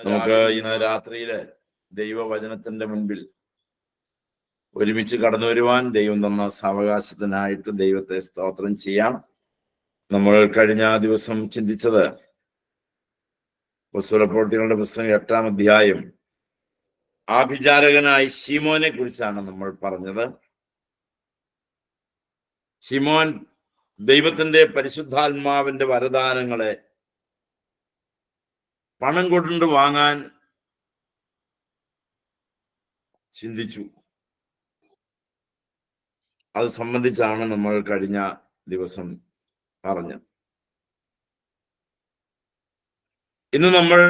നമുക്ക് ഇന്ന് രാത്രിയില് ദൈവവചനത്തിന്റെ മുൻപിൽ ഒരുമിച്ച് കടന്നു വരുവാൻ ദൈവം തന്ന സാവകാശത്തിനായിട്ട് ദൈവത്തെ സ്തോത്രം ചെയ്യാം. നമ്മൾ കഴിഞ്ഞ ദിവസം ചിന്തിച്ചത് പുസ്തകപ്രവൃത്തികളുടെ പുസ്തകം 8-ാം അധ്യായം ആഭിചാരകനായ ശിമോനെ കുറിച്ചാണ് നമ്മൾ പറഞ്ഞത്. ശിമോൻ ദൈവത്തിന്റെ പരിശുദ്ധാത്മാവിന്റെ വരദാനങ്ങളെ പണം കൊണ്ട് വാങ്ങാൻ ചിന്തിച്ചു. അത് സംബന്ധിച്ചാണ് നമ്മൾ കഴിഞ്ഞ ദിവസം പറഞ്ഞത്. ഇന്ന് നമ്മൾ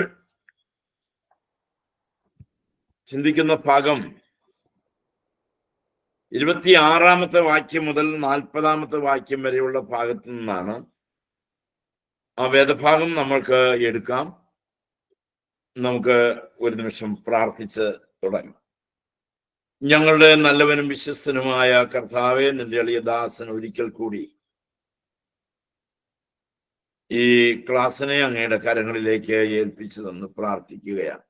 ചിന്തിക്കുന്ന ഭാഗം 26-ാമത്തെ വാക്യം മുതൽ 40-ാമത്തെ വാക്യം വരെയുള്ള ഭാഗത്തു നിന്നാണ്. ആ വേദഭാഗം നമ്മൾക്ക് എടുക്കാം. നമുക്ക് ഒരു നിമിഷം പ്രാർത്ഥിച്ച് തുടങ്ങാം. ഞങ്ങളുടെ നല്ലവനും വിശ്വസ്തനുമായ കർത്താവേ, നിന്റെ എളിയദാസൻ ഒരിക്കൽ കൂടി ഈ ക്ലാസ്സിനെ അങ്ങയുടെ കരങ്ങളിലേക്ക് ഏൽപ്പിച്ചു തന്ന് പ്രാർത്ഥിക്കുകയാണ്.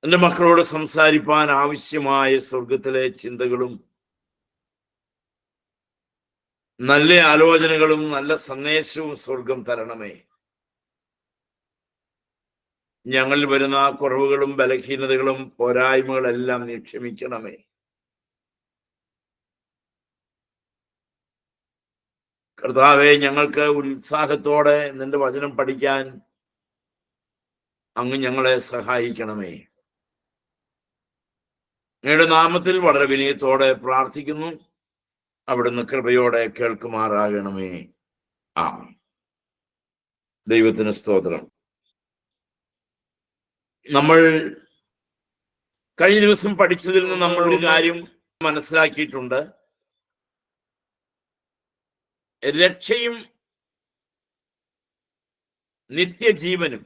എൻ്റെ മക്കളോട് സംസാരിപ്പാൻ ആവശ്യമായ സ്വർഗത്തിലെ ചിന്തകളും നല്ല ആലോചനകളും നല്ല സന്ദേശവും സ്വർഗം തരണമേ. ഞങ്ങളിൽ വരുന്ന കുറവുകളും ബലഹീനതകളും പോരായ്മകളെല്ലാം നീ ക്ഷമിക്കണമേ. കർത്താവേ, ഞങ്ങൾക്ക് ഉത്സാഹത്തോടെ നിന്റെ വചനം പഠിക്കാൻ അങ്ങ് ഞങ്ങളെ സഹായിക്കണമേ. അങ്ങയുടെ നാമത്തിൽ വളരെ വിനയത്തോടെ പ്രാർത്ഥിക്കുന്നു. അവിടുന്ന് കൃപയോടെ കേൾക്കുമാറാകണമേ. ആമേൻ. ദൈവത്തിന് സ്തോത്രം. നമ്മൾ കഴിഞ്ഞ ദിവസം പഠിച്ചതിൽ നിന്ന് നമ്മൾ ഒരു കാര്യം മനസ്സിലാക്കിയിട്ടുണ്ട്. രക്ഷയും നിത്യജീവനും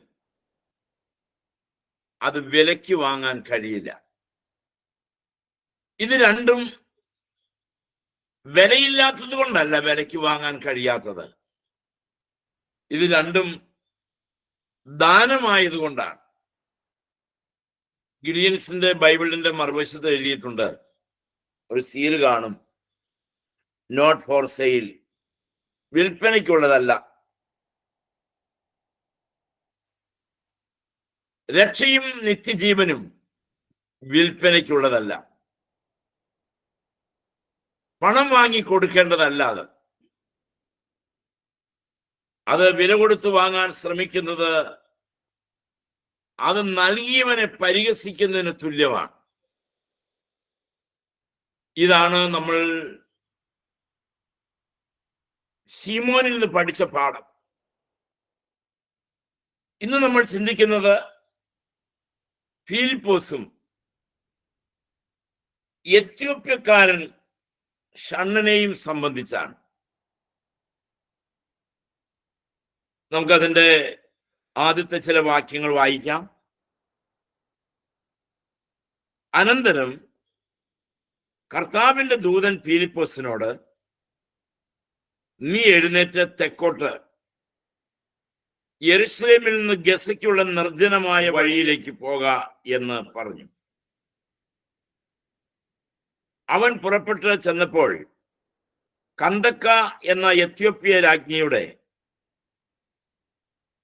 അത് വിലയ്ക്ക് വാങ്ങാൻ കഴിയില്ല. ഇത് രണ്ടും വിലയില്ലാത്തത് കൊണ്ടല്ല വിലയ്ക്ക് വാങ്ങാൻ കഴിയാത്തത്. ഇത് രണ്ടും ദാനമായത് കൊണ്ടാണ്. ഗിഡിയൻസിന്റെ ബൈബിളിന്റെ മറുവശത്ത് എഴുതിയിട്ടുണ്ട്, ഒരു സീൽ കാണും, നോട്ട് ഫോർ സെയിൽ, വിൽപ്പനയ്ക്കുള്ളതല്ല. രക്ഷയും നിത്യജീവനും വിൽപ്പനയ്ക്കുള്ളതല്ല, പണം വാങ്ങി കൊടുക്കേണ്ടതല്ല. അത് വില കൊടുത്ത് വാങ്ങാൻ ശ്രമിക്കുന്നത് അത് നൽകിയവനെ പരിഹസിക്കുന്നതിന് തുല്യമാണ്. ഇതാണ് നമ്മൾ ശിമോനിൽ നിന്ന് പഠിച്ച പാഠം. ഇന്ന് നമ്മൾ ചിന്തിക്കുന്നത് ഫിലിപ്പോസും എത്യോപ്യക്കാരൻ ഷണ്ണനെയും സംബന്ധിച്ചാണ്. നമുക്കതിൻ്റെ ആദ്യത്തെ ചില വാക്യങ്ങൾ വായിക്കാം. അനന്തരം കർത്താവിന്റെ ദൂതൻ ഫിലിപ്പോസിനോട്, നീ എഴുന്നേറ്റ് തെക്കോട്ട് യെരുശലേമിൽ നിന്ന് ഗസയ്ക്കുള്ള നിർജ്ജനമായ വഴിയിലേക്ക് പോക എന്ന് പറഞ്ഞു. അവൻ പുറപ്പെട്ട് ചെന്നപ്പോൾ കന്ദക്ക എന്ന എത്യോപ്യ രാജ്ഞിയുടെ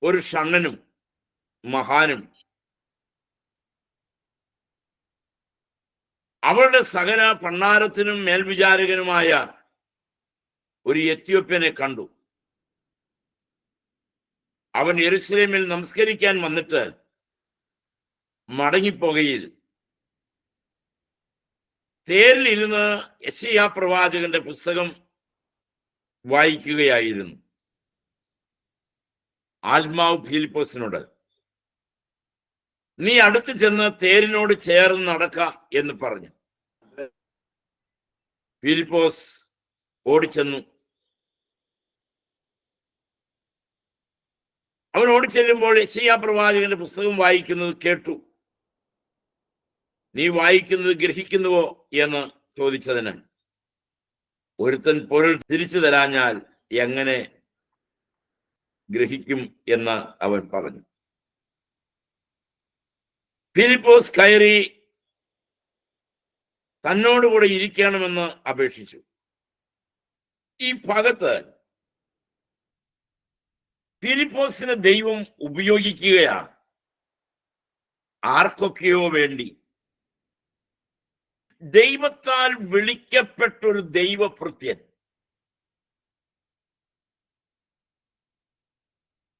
ഒരു ഷണ്ണനും മഹാനും അവളുടെ സകല ഭണ്ഡാരത്തിനും മേൽവിചാരകനുമായ ഒരു എത്യോപ്യനെ കണ്ടു. അവൻ യെരുശലേമിൽ നമസ്കരിക്കാൻ വന്നിട്ട് മടങ്ങിപ്പോകയിൽ തേരിൽ ഇരുന്ന് യെശയ്യാ പ്രവാചകന്റെ പുസ്തകം വായിക്കുകയായിരുന്നു. ആത്മാവ് ഫിലിപ്പോസിനോട്, നീ അടുത്ത് ചെന്ന് തേരിനോട് ചേർന്ന് നടക്ക എന്ന് പറഞ്ഞു. ഫിലിപ്പോസ് ഓടിച്ചെന്നു. അവൻ ഓടിച്ചെല്ലുമ്പോൾ യെശയ്യാ പ്രവാചകന്റെ പുസ്തകം വായിക്കുന്നത് കേട്ടു. നീ വായിക്കുന്നത് ഗ്രഹിക്കുന്നുവോ എന്ന് ചോദിച്ചതിന്, ഒരുത്തൻ പൊരുൾ തിരിച്ചു തരാഞ്ഞാൽ എങ്ങനെ ഗ്രഹിക്കും എന്ന് അവൻ പറഞ്ഞു. ഫിലിപ്പോസ് കയറി തന്നോടുകൂടെ ഇരിക്കണമെന്ന് അപേക്ഷിച്ചു. ഈ ഭാഗത്ത് ഫിലിപ്പോസിനെ ദൈവം ഉപയോഗിക്കുകയാണ് ആർക്കൊക്കെയോ വേണ്ടി. ദൈവത്താൽ വിളിക്കപ്പെട്ടൊരു ദൈവഭൃത്യൻ,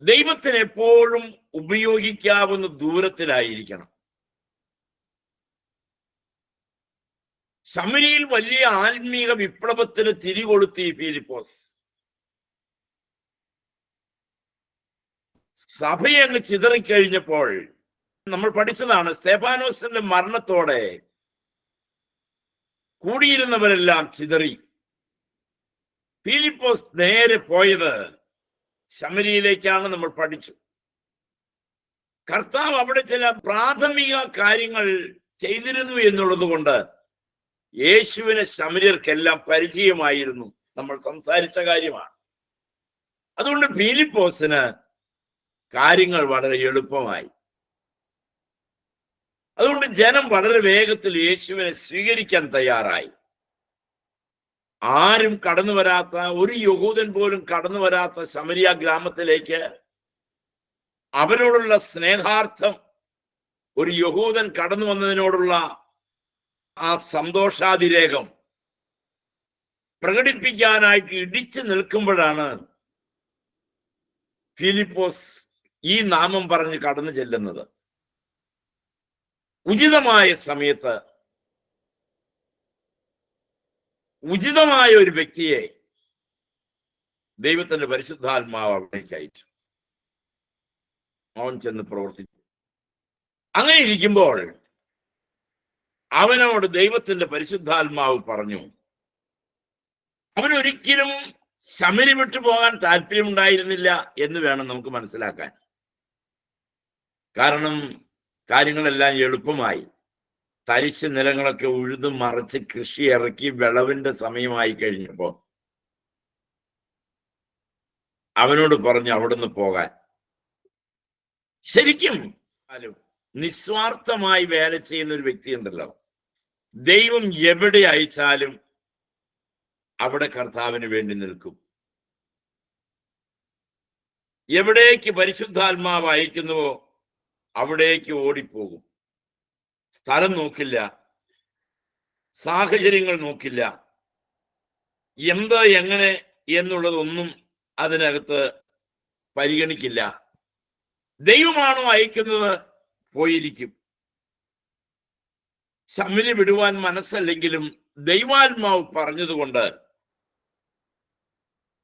ദൈവത്തിന് എപ്പോഴും ഉപയോഗിക്കാവുന്ന ദൂരത്തിലായിരിക്കണം. ശമരിയിൽ വലിയ ആത്മീക വിപ്ലവത്തിന് തിരികൊളുത്തി ഫിലിപ്പോസ്. സഭയെ അങ്ങ് ചിതറിക്കഴിഞ്ഞപ്പോൾ നമ്മൾ പഠിച്ചതാണ്, സ്തെഫാനോസിന്റെ മരണത്തോടെ കൂടിയിരുന്നവരെല്ലാം ചിതറി. ഫിലിപ്പോസ് നേരെ പോയത് ശമരിയിലേക്കാണ് നമ്മൾ പഠിച്ചു. കർത്താവ് അവിടെ ചില പ്രാഥമിക കാര്യങ്ങൾ ചെയ്തിരുന്നു എന്നുള്ളത് കൊണ്ട് യേശുവിനെ ശമര്യർക്കെല്ലാം പരിചയമായിരുന്നു. നമ്മൾ സംസാരിച്ച കാര്യമാണ്. അതുകൊണ്ട് ഫിലിപ്പോസിന് കാര്യങ്ങൾ വളരെ എളുപ്പമായി. അതുകൊണ്ട് ജനം വളരെ വേഗത്തിൽ യേശുവിനെ സ്വീകരിക്കാൻ തയ്യാറായി. ആരും കടന്നു വരാത്ത, ഒരു യഹൂദൻ പോലും കടന്നു വരാത്ത ശമരിയ ഗ്രാമത്തിലേക്ക് അവരോടുള്ള സ്നേഹാർത്ഥം, ഒരു യഹൂദൻ കടന്നു വന്നതിനോടുള്ള ആ സന്തോഷാതിരേകം പ്രകടിപ്പിക്കാനായിട്ട് ഇടിച്ചു നിൽക്കുമ്പോഴാണ് ഫിലിപ്പോസ് ഈ നാമം പറഞ്ഞ് കടന്നു ചെല്ലുന്നത്. ഉചിതമായ സമയത്ത് ഉചിതമായ ഒരു വ്യക്തിയെ ദൈവത്തിന്റെ പരിശുദ്ധാത്മാവ് അവിടേക്ക് അയച്ചു. അവൻ ചെന്ന് പ്രവർത്തിച്ചു. അങ്ങനെ ഇരിക്കുമ്പോൾ അവനോട് ദൈവത്തിന്റെ പരിശുദ്ധാത്മാവ് പറഞ്ഞു, അവനൊരിക്കലും ശമരി വിട്ടു പോകാൻ താല്പര്യമുണ്ടായിരുന്നില്ല എന്ന് വേണം നമുക്ക് മനസ്സിലാക്കാൻ. കാരണം കാര്യങ്ങളെല്ലാം എളുപ്പമായി. തരിശ് നിലങ്ങളൊക്കെ ഉഴുതു മറച്ച് കൃഷി ഇറക്കി വിളവിന്റെ സമയമായി കഴിഞ്ഞപ്പോ അവനോട് പറഞ്ഞു അവിടുന്ന് പോകാൻ. ശരിക്കും നിസ്വാർത്ഥമായി വേല ചെയ്യുന്ന ഒരു വ്യക്തി ഉണ്ടല്ലോ, ദൈവം എവിടെ അയച്ചാലും അവിടെ കർത്താവിന് വേണ്ടി നിൽക്കും. എവിടേക്ക് പരിശുദ്ധാത്മാവ് അയക്കുന്നുവോ അവിടേക്ക് ഓടിപ്പോകും. സ്ഥലം നോക്കില്ല, സാഹചര്യങ്ങൾ നോക്കില്ല, എന്താ എങ്ങനെ എന്നുള്ളതൊന്നും അതിനകത്ത് പരിഗണിക്കില്ല. ദൈവമാണോ അയക്കുന്നത്, പോയിരിക്കും. ശമരി വിടുവാൻ മനസ്സല്ലെങ്കിലും ദൈവാത്മാവ് പറഞ്ഞതുകൊണ്ട്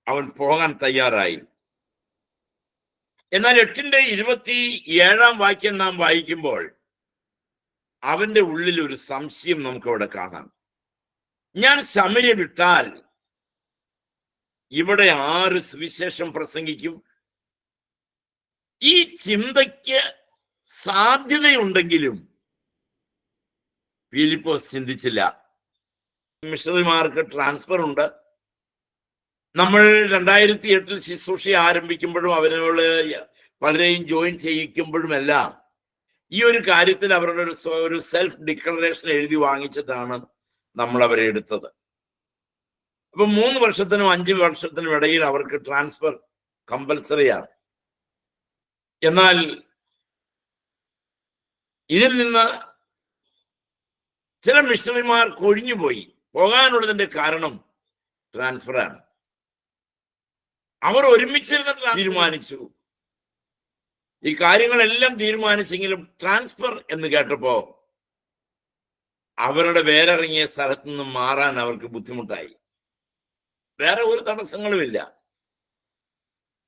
അവൻ പോകാൻ തയ്യാറായി. എന്നാൽ 8:27 വാക്യം നാം വായിക്കുമ്പോൾ അവന്റെ ഉള്ളിൽ ഒരു സംശയം നമുക്കവിടെ കാണാം. ഞാൻ ശമര്യ വിട്ടാൽ ഇവിടെ ആര് സുവിശേഷം പ്രസംഗിക്കും? ഈ ചിന്തയ്ക്ക് സാധ്യതയുണ്ടെങ്കിലും ഫിലിപ്പോസ് ചിന്തിച്ചില്ല. മിഷണറിമാർക്ക് ട്രാൻസ്ഫർ ഉണ്ട്. നമ്മൾ 2008 ശുശ്രൂഷ ആരംഭിക്കുമ്പോഴും അവരോട് പലരെയും ജോയിൻ ചെയ്യിക്കുമ്പോഴുമെല്ലാം ഈ ഒരു കാര്യത്തിൽ അവരുടെ ഒരു സെൽഫ് ഡിക്ലറേഷൻ എഴുതി വാങ്ങിച്ചിട്ടാണ് നമ്മൾ അവരെ എടുത്തത്. അപ്പൊ 3 വർഷത്തിനും 5 വർഷത്തിനും ഇടയിൽ അവർക്ക് ട്രാൻസ്ഫർ കമ്പൽസറിയാണ്. എന്നാൽ ഇതിൽ നിന്ന് ചില മിഷണറിമാർ കൊഴിഞ്ഞുപോയി. പോകാനുള്ളതിന്റെ കാരണം ട്രാൻസ്ഫറാണ്. അവർ ഒരുമിച്ചിരുന്ന് തീരുമാനിച്ചു. ഈ കാര്യങ്ങളെല്ലാം തീരുമാനിച്ചെങ്കിലും ട്രാൻസ്ഫർ എന്ന് കേട്ടപ്പോ അവരുടെ വേരിറങ്ങിയ സ്ഥലത്ത് നിന്നും മാറാൻ അവർക്ക് ബുദ്ധിമുട്ടായി. വേറെ ഒരു തടസ്സങ്ങളുമില്ല.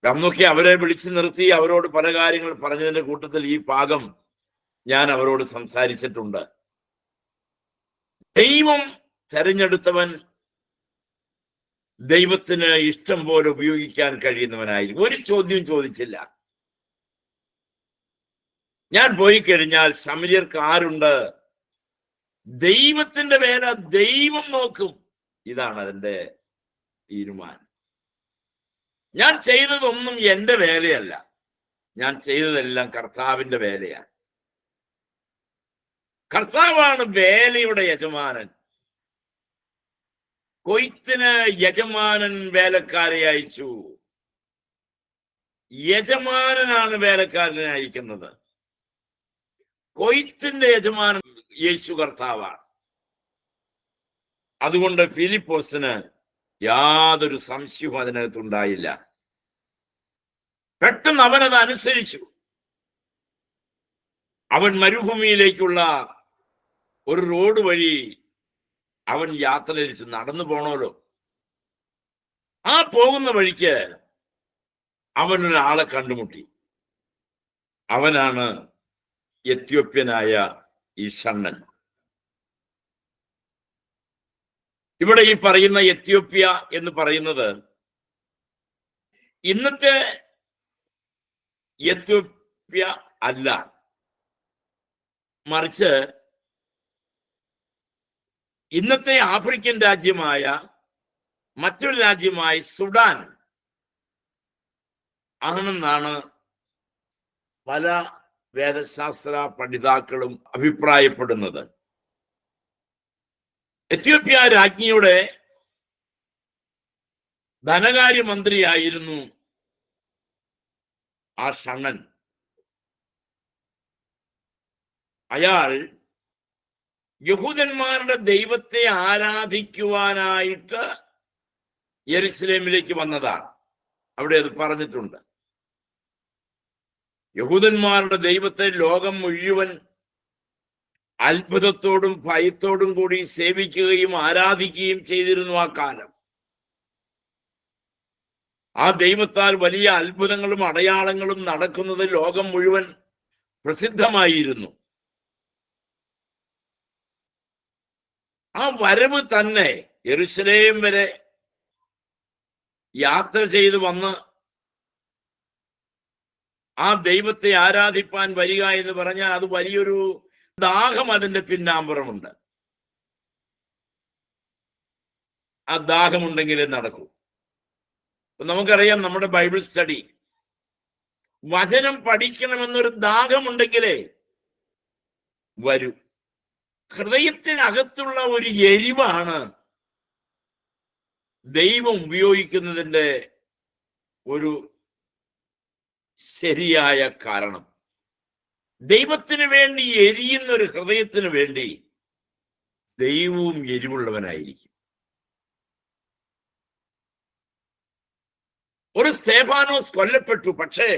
അന്നൊക്കെ അവരെ വിളിച്ചു നിർത്തി അവരോട് പല കാര്യങ്ങൾ പറഞ്ഞതിന്റെ കൂട്ടത്തിൽ ഈ ഭാഗം ഞാൻ അവരോട് സംസാരിച്ചിട്ടുണ്ട്. ദൈവം തെരഞ്ഞെടുത്തവൻ ദൈവത്തിന് ഇഷ്ടം പോലെ ഉപയോഗിക്കാൻ കഴിയുന്നവനായിരിക്കും. ഒരു ചോദ്യം ചോദിച്ചില്ല. ഞാൻ പോയി കഴിഞ്ഞാൽ ശമര്യർക്ക് ആരുണ്ട്? ദൈവത്തിന്റെ വേല ദൈവം നോക്കും. ഇതാണ് അതിന്റെ തീരുമാനം. ഞാൻ ചെയ്തതൊന്നും എന്റെ വേലയല്ല, ഞാൻ ചെയ്തതെല്ലാം കർത്താവിന്റെ വേലയാണ്. കർത്താവാണ് വേലയുടെ യജമാനൻ. കൊയ്ത്തിന് യജമാനൻ വേലക്കാരെ അയച്ചു. യജമാനനാണ് വേലക്കാരനെ അയക്കുന്നത്. കൊയ്ത്തിന്റെ യജമാനൻ യേശു കർത്താവാണ്. അതുകൊണ്ട് ഫിലിപ്പോസിന് യാതൊരു സംശയവും അതിനകത്തുണ്ടായില്ല. പെട്ടെന്ന് അവനത് അനുസരിച്ചു. അവൻ മരുഭൂമിയിലേക്കുള്ള ഒരു റോഡ് വഴി അവൻ യാത്ര തിരിച്ച് നടന്നു പോണല്ലോ. ആ പോകുന്ന വഴിക്ക് അവനൊരാളെ കണ്ടുമുട്ടി. അവനാണ് എത്യോപ്യനായ ഈ ഷണ്ണൻ. ഇവിടെ ഈ പറയുന്ന എത്യോപ്യ എന്ന് പറയുന്നത് ഇന്നത്തെ എത്യോപ്യ അല്ല, മറിച്ച് ഇന്നത്തെ ആഫ്രിക്കൻ രാജ്യമായ മറ്റൊരു രാജ്യമായ സുഡാൻ ആണെന്നാണ് പല വേദശാസ്ത്ര പഠിതാക്കളും അഭിപ്രായപ്പെടുന്നത്. എത്യോപ്യ രാജ്ഞിയുടെ ധനകാര്യമന്ത്രിയായിരുന്നു ആ ഷണ്ണൻ. അയാൾ യഹൂദന്മാരുടെ ദൈവത്തെ ആരാധിക്കുവാനായിട്ട് യെരുശലേമിലേക്ക് വന്നതാണ്. അവിടെ അത് പറഞ്ഞിട്ടുണ്ട്. യഹൂദന്മാരുടെ ദൈവത്തെ ലോകം മുഴുവൻ അത്ഭുതത്തോടും ഭയത്തോടും കൂടി സേവിക്കുകയും ആരാധിക്കുകയും ചെയ്തിരുന്നു ആ കാലം. ആ ദൈവത്താൽ വലിയ അത്ഭുതങ്ങളും അടയാളങ്ങളും നടക്കുന്നത് ലോകം മുഴുവൻ പ്രസിദ്ധമായിരുന്നു. ആ വരവ് തന്നെ യെരുശലേം വരെ യാത്ര ചെയ്ത് വന്ന് ആ ദൈവത്തെ ആരാധിപ്പാൻ വരിക എന്ന് പറഞ്ഞാൽ അത് വലിയൊരു ദാഹം അതിന്റെ പിന്നാമ്പുറമുണ്ട്. ആ ദാഹമുണ്ടെങ്കിലേ നടക്കൂ. നമുക്കറിയാം, നമ്മുടെ ബൈബിൾ സ്റ്റഡി, വചനം പഠിക്കണമെന്നൊരു ദാഹമുണ്ടെങ്കിലേ വരൂ. ഹൃദയത്തിനകത്തുള്ള ഒരു എരിവാണ് ദൈവം ഉപയോഗിക്കുന്നതിൻ്റെ ഒരു ശരിയായ കാരണം. ദൈവത്തിന് വേണ്ടി എരിയുന്ന ഒരു ഹൃദയത്തിന് വേണ്ടി ദൈവവും എരിവുള്ളവനായിരിക്കും. ഒരു സ്തേഫാനോസ് കൊല്ലപ്പെട്ടു, പക്ഷേ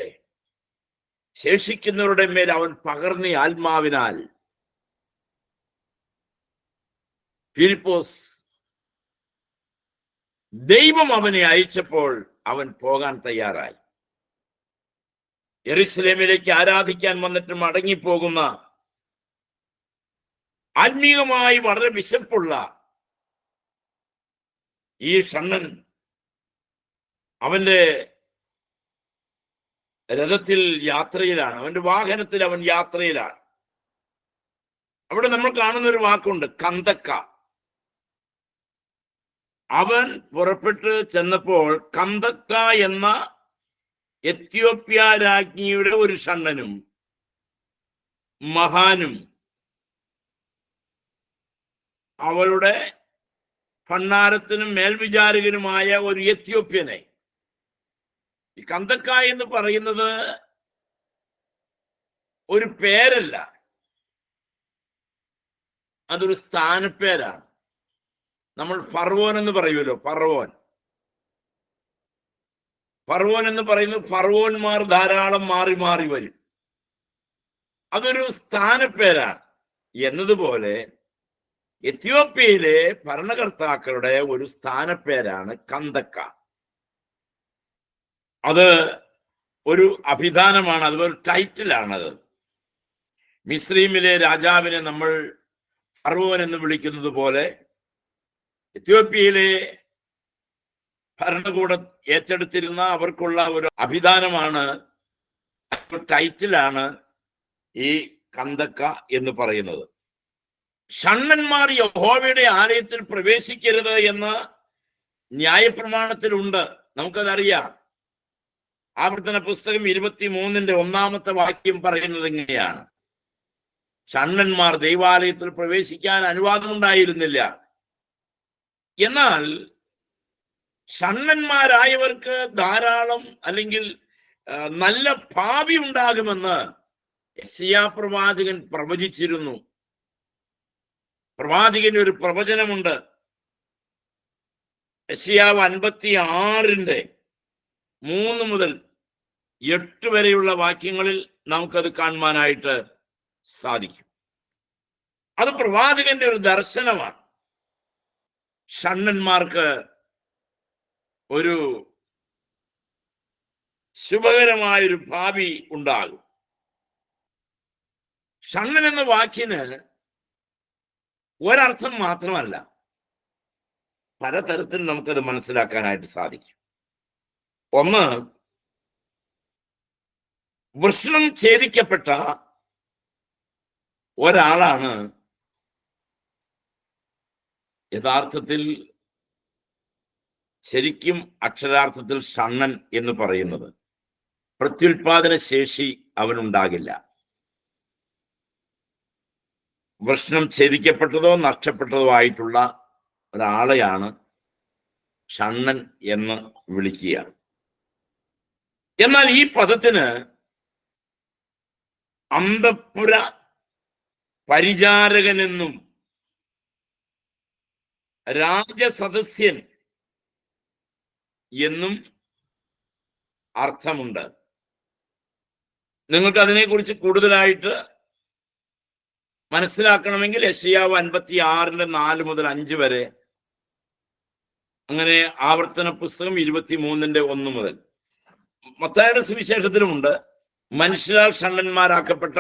ശേഷിക്കുന്നവരുടെ മേൽ അവൻ പകർന്ന ആത്മാവിനാൽ ഫിലിപ്പോസ് ദൈവം അവനെ അയച്ചപ്പോൾ അവൻ പോകാൻ തയ്യാറായി. യെരുശലേമിലേക്ക് ആരാധിക്കാൻ വന്നിട്ട് മടങ്ങിപ്പോകുന്ന ആത്മീയമായി വളരെ വിശപ്പുള്ള ഈ ഷണ്ണൻ അവന്റെ രഥത്തിൽ യാത്രയിലാണ്, അവന്റെ വാഹനത്തിൽ അവൻ യാത്രയിലാണ്. അവിടെ നമ്മൾ കാണുന്ന ഒരു വാക്കുണ്ട്, കന്തക്ക. അവൻ പുറപ്പെട്ട് ചെന്നപ്പോൾ കന്തക്ക എന്ന എത്യോപ്യ രാജ്ഞിയുടെ ഒരു ഷണ്ണനും മഹാനും അവളുടെ ഭണ്ഡാരത്തിനും മേൽവിചാരകനുമായ ഒരു എത്യോപ്യനെ. ഈ കന്തക്ക എന്ന് പറയുന്നത് ഒരു പേരല്ല, അതൊരു സ്ഥാനപ്പേരാണ്. നമ്മൾ ഫർവോൻ എന്ന് പറയുമല്ലോ, ഫർവോൻ എന്ന് പറയുന്നത് ഫർവോന്മാർ ധാരാളം മാറി മാറി വരും, അതൊരു സ്ഥാനപ്പേരാണ്. എന്നതുപോലെ എത്യോപ്യയിലെ ഭരണകർത്താക്കളുടെ ഒരു സ്ഥാനപ്പേരാണ് കന്തക്ക. അത് ഒരു അഭിധാനമാണ്, അതൊരു ടൈറ്റിലാണത്. മിസ്രൈമിലെ രാജാവിനെ നമ്മൾ ഫർവോൻ എന്ന് വിളിക്കുന്നത് പോലെ എത്യോപ്യയിലെ ഭരണകൂടം ഏറ്റെടുത്തിരുന്ന അവർക്കുള്ള ഒരു അഭിധാനമാണ്, ടൈറ്റിലാണ് ഈ കന്തക്ക എന്ന് പറയുന്നത്. ഷണ്ണന്മാർ യഹോവയുടെ ആലയത്തിൽ പ്രവേശിക്കരുത് എന്ന് ന്യായപ്രമാണത്തിലുണ്ട്, നമുക്കതറിയാം. ആവർത്തന പുസ്തകം 23-ന്റെ 1-ാമത്തെ വാക്യം പറയുന്നത് എങ്ങനെയാണ്? ഷണ്ഡന്മാർ ദൈവാലയത്തിൽ പ്രവേശിക്കാൻ അനുവാദമുണ്ടായിരുന്നില്ല. എന്നാൽ ഷണ്ഡന്മാരായവർക്ക് ധാരാളം അല്ലെങ്കിൽ നല്ല ഭാവി ഉണ്ടാകുമെന്ന് യെശയ്യാ പ്രവാചകൻ പ്രവചിച്ചിരുന്നു. പ്രവാചകന് ഒരു പ്രവചനമുണ്ട്. യെശയ്യാവ് 56:3 മുതൽ 8 വരെയുള്ള വാക്യങ്ങളിൽ നമുക്കത് കാണുവാനായിട്ട് സാധിക്കും. അത് പ്രവാചകന്റെ ഒരു ദർശനമാണ്. ഷണ്ഡന്മാർക്ക് ഒരു ശുഭകരമായൊരു ഭാവി ഉണ്ടാകും. ഷണ്ഡൻ എന്ന വാക്കിന് ഒരർത്ഥം മാത്രമല്ല, പലതരത്തിൽ നമുക്കത് മനസ്സിലാക്കാനായിട്ട് സാധിക്കും. ഒന്ന്, വൃഷണം ഛേദിക്കപ്പെട്ട ഒരാളാണ് യഥാർത്ഥത്തിൽ ശരിക്കും അക്ഷരാർത്ഥത്തിൽ ഷണ്ഡൻ എന്ന് പറയുന്നത്. പ്രത്യുൽപാദന ശേഷി അവനുണ്ടാകില്ല. വൃഷണം ഛേദിക്കപ്പെട്ടതോ നഷ്ടപ്പെട്ടതോ ആയിട്ടുള്ള ഒരാളെയാണ് ഷണ്ഡൻ എന്ന് വിളിക്കുക. എന്നാൽ ഈ പദത്തിന് അന്തഃപുര പരിചാരകനെന്നും രാജസദസ്യൻ എന്നും അർത്ഥമുണ്ട്. നിങ്ങൾക്ക് അതിനെക്കുറിച്ച് കൂടുതലായിട്ട് മനസ്സിലാക്കണമെങ്കിൽ യെശയ്യാവ് 56:4 മുതൽ 5 വരെ, അങ്ങനെ ആവർത്തന പുസ്തകം 23:1 മുതൽ, മത്തായിയുടെ സുവിശേഷത്തിലുമുണ്ട്. മനുഷ്യരാൽ ഷണ്ഡന്മാരാക്കപ്പെട്ട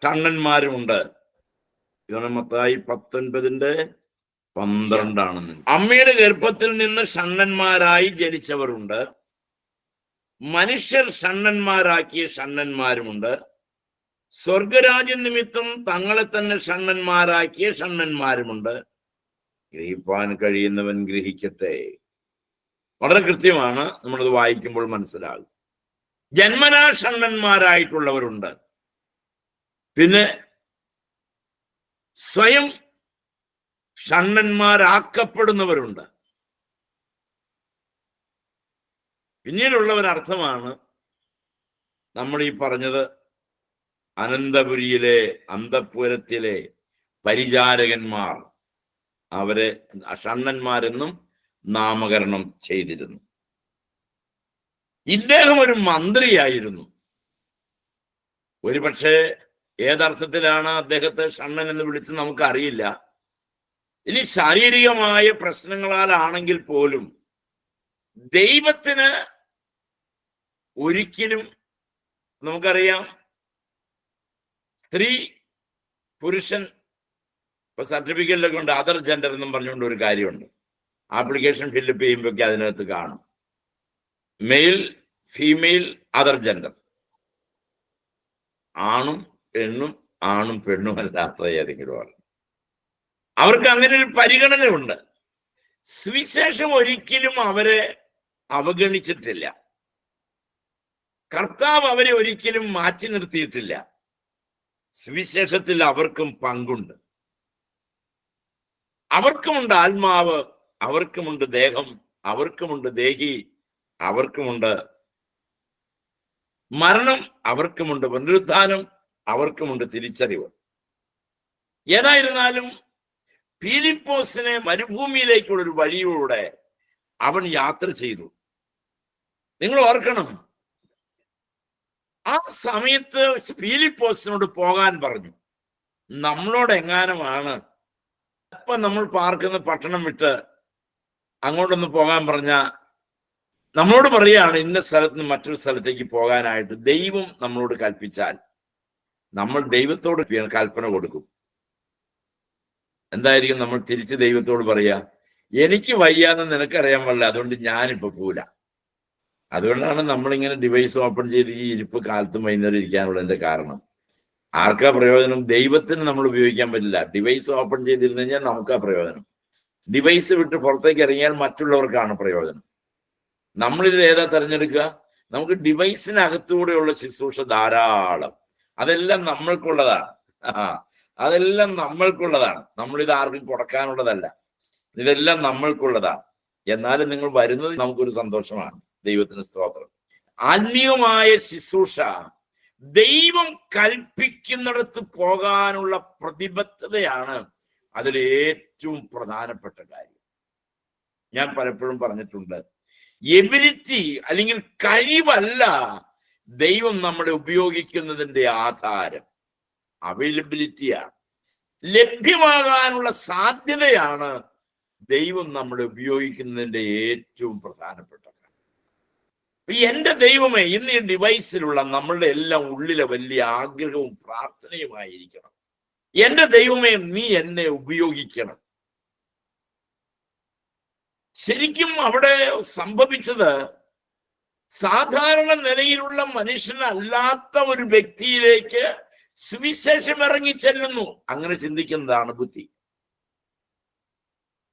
ഷണ്ഡന്മാരുമുണ്ട്. ഇതാണ് മത്തായി 19:12. അമ്മയുടെ ഗർഭത്തിൽ നിന്ന് ഷണ്ഡന്മാരായി ജനിച്ചവരുണ്ട്. മനുഷ്യർ ഷണ്ഡന്മാരാക്കിയ ഷണ്ഡന്മാരുമുണ്ട്. സ്വർഗരാജ്യ നിമിത്തം തങ്ങളെ തന്നെ ഷണ്ഡന്മാരാക്കിയ ഷണ്ഡന്മാരുമുണ്ട്. ഗ്രഹിപ്പാൻ കഴിയുന്നവൻ ഗ്രഹിക്കട്ടെ. വളരെ കൃത്യമാണ്, നമ്മളത് വായിക്കുമ്പോൾ മനസ്സിലാകും. ജന്മനാ ഷണ്ഡന്മാരായിട്ടുള്ളവരുണ്ട്. പിന്നെ സ്വയം ഷണ്ഡന്മാരാക്കപ്പെടുന്നവരുണ്ട്. പിന്നീടുള്ള ഒരർത്ഥമാണ് നമ്മൾ ഈ പറഞ്ഞത്. അനന്തപുരിയിലെ അന്തഃപുരത്തിലെ പരിചാരകന്മാർ അവരെ ഷണ്ഡന്മാരെന്നും നാമകരണം ചെയ്തിരുന്നു. ഇദ്ദേഹം ഒരു മന്ത്രിയായിരുന്നു. ഒരുപക്ഷെ ഏതർത്ഥത്തിലാണ് അദ്ദേഹത്തെ ഷണ്ഡൻ എന്ന് വിളിച്ച് നമുക്കറിയില്ല. ഇനി ശാരീരികമായ പ്രശ്നങ്ങളാലാണെങ്കിൽ പോലും ദൈവത്തിന് ഒരിക്കലും, നമുക്കറിയാം, സ്ത്രീ പുരുഷൻ ഇപ്പൊ സർട്ടിഫിക്കറ്റിലൊക്കെ ഉണ്ട് അതർ ജെൻഡർ എന്നും പറഞ്ഞുകൊണ്ട് ഒരു കാര്യമുണ്ട്. ആപ്ലിക്കേഷൻ ഫില്ലപ്പ് ചെയ്യുമ്പോഴൊക്കെ അതിനകത്ത് കാണും മെയിൽ, ഫീമെയിൽ, അതർ ജെൻഡർ. ആണും പെണ്ണും, ആണും പെണ്ണും അല്ലാത്ത ഏതെങ്കിലും ആണ്. അവർക്ക് അങ്ങനെ ഒരു പരിഗണനയുണ്ട്. സുവിശേഷം ഒരിക്കലും അവരെ അവഗണിച്ചിട്ടില്ല. കർത്താവ് അവരെ ഒരിക്കലും മാറ്റി നിർത്തിയിട്ടില്ല. സുവിശേഷത്തിൽ അവർക്കും പങ്കുണ്ട്. അവർക്കുമുണ്ട് ആത്മാവ്, അവർക്കുമുണ്ട് ദേഹം, അവർക്കുമുണ്ട് ദേഹി, അവർക്കുമുണ്ട് മരണം, അവർക്കുമുണ്ട് പുനരുത്ഥാനം, അവർക്കുമുണ്ട് തിരിച്ചറിവ്. ഏതായിരുന്നാലും ഫിലിപ്പോസിനെ മരുഭൂമിയിലേക്കുള്ളൊരു വഴിയിലൂടെ അവൻ യാത്ര ചെയ്തു. നിങ്ങൾ ഓർക്കണം, ആ സമയത്ത് ഫിലിപ്പോസിനോട് പോകാൻ പറഞ്ഞു. നമ്മളോട് എങ്ങാനുമാണ് ഇപ്പൊ നമ്മൾ പാർക്കുന്ന പട്ടണം വിട്ട് അങ്ങോട്ടൊന്ന് പോകാൻ പറഞ്ഞ നമ്മളോട് പറയുകയാണ് ഇന്ന സ്ഥലത്ത് നിന്ന് മറ്റൊരു സ്ഥലത്തേക്ക് പോകാനായിട്ട്. ദൈവം നമ്മളോട് കൽപ്പിച്ചാൽ നമ്മൾ ദൈവത്തോട് കൽപ്പന കൊടുക്കും. എന്തായിരിക്കും നമ്മൾ തിരിച്ച് ദൈവത്തോട് പറയാ? എനിക്ക് വയ്യാന്ന് നിനക്കറിയാൻ പാടില്ല, അതുകൊണ്ട് ഞാനിപ്പോ പോല. അതുകൊണ്ടാണ് നമ്മളിങ്ങനെ ഡിവൈസ് ഓപ്പൺ ചെയ്ത് ഈ ഇരിപ്പ് കാലത്തും വൈകുന്നേരം ഇരിക്കാനുള്ളതിന്റെ കാരണം. ആർക്കാ പ്രയോജനം? ദൈവത്തിന് നമ്മൾ ഉപയോഗിക്കാൻ പറ്റില്ല. ഡിവൈസ് ഓപ്പൺ ചെയ്തിരുന്നു കഴിഞ്ഞാൽ നമുക്കാ പ്രയോജനം. ഡിവൈസ് വിട്ട് പുറത്തേക്ക് ഇറങ്ങിയാൽ മറ്റുള്ളവർക്കാണ് പ്രയോജനം. നമ്മളിത് ഏതാ തെരഞ്ഞെടുക്കുക? നമുക്ക് ഡിവൈസിനകത്തൂടെയുള്ള ശുശ്രൂഷ ധാരാളം, അതെല്ലാം നമ്മൾക്കുള്ളതാണ്. അതെല്ലാം നമ്മൾക്കുള്ളതാണ്. നമ്മളിത് ആർക്കും കൊടുക്കാനുള്ളതല്ല. ഇതെല്ലാം നമ്മൾക്കുള്ളതാണ്. എന്നാലും നിങ്ങൾ വരുന്നത് നമുക്കൊരു സന്തോഷമാണ്. ദൈവത്തിന് സ്തോത്രം. ആത്മീയമായ ശുശ്രൂഷ ദൈവം കൽപ്പിക്കുന്നിടത്ത് പോകാനുള്ള പ്രതിബദ്ധതയാണ് അതിൽ ഏറ്റവും പ്രധാനപ്പെട്ട കാര്യം. ഞാൻ പലപ്പോഴും പറഞ്ഞിട്ടുണ്ട്, എബിലിറ്റി അല്ലെങ്കിൽ കഴിവല്ല ദൈവം നമ്മളെ ഉപയോഗിക്കുന്നതിന്റെ ആധാരം, അവൈലബിലിറ്റിയാണ്. ലഭ്യമാകാനുള്ള സാധ്യതയാണ് ദൈവം നമ്മളെ ഉപയോഗിക്കുന്നതിന്റെ ഏറ്റവും പ്രധാനപ്പെട്ട കാര്യം. എന്റെ ദൈവമേ, ഇന്ന് ഈ ഡിവൈസിലുള്ള നമ്മളുടെ എല്ലാം ഉള്ളിലെ വലിയ ആഗ്രഹവും പ്രാർത്ഥനയുമായിരിക്കണം, എന്റെ ദൈവമേ നീ എന്നെ ഉപയോഗിക്കണം. ശരിക്കും അവിടെ സംഭവിച്ചത് സാധാരണ നിലയിലുള്ള മനുഷ്യനല്ലാത്ത ഒരു വ്യക്തിയിലേക്ക് സുവിശേഷം ഇറങ്ങിച്ചെല്ലുന്നു. അങ്ങനെ ചിന്തിക്കുന്നതാണ് ബുദ്ധി.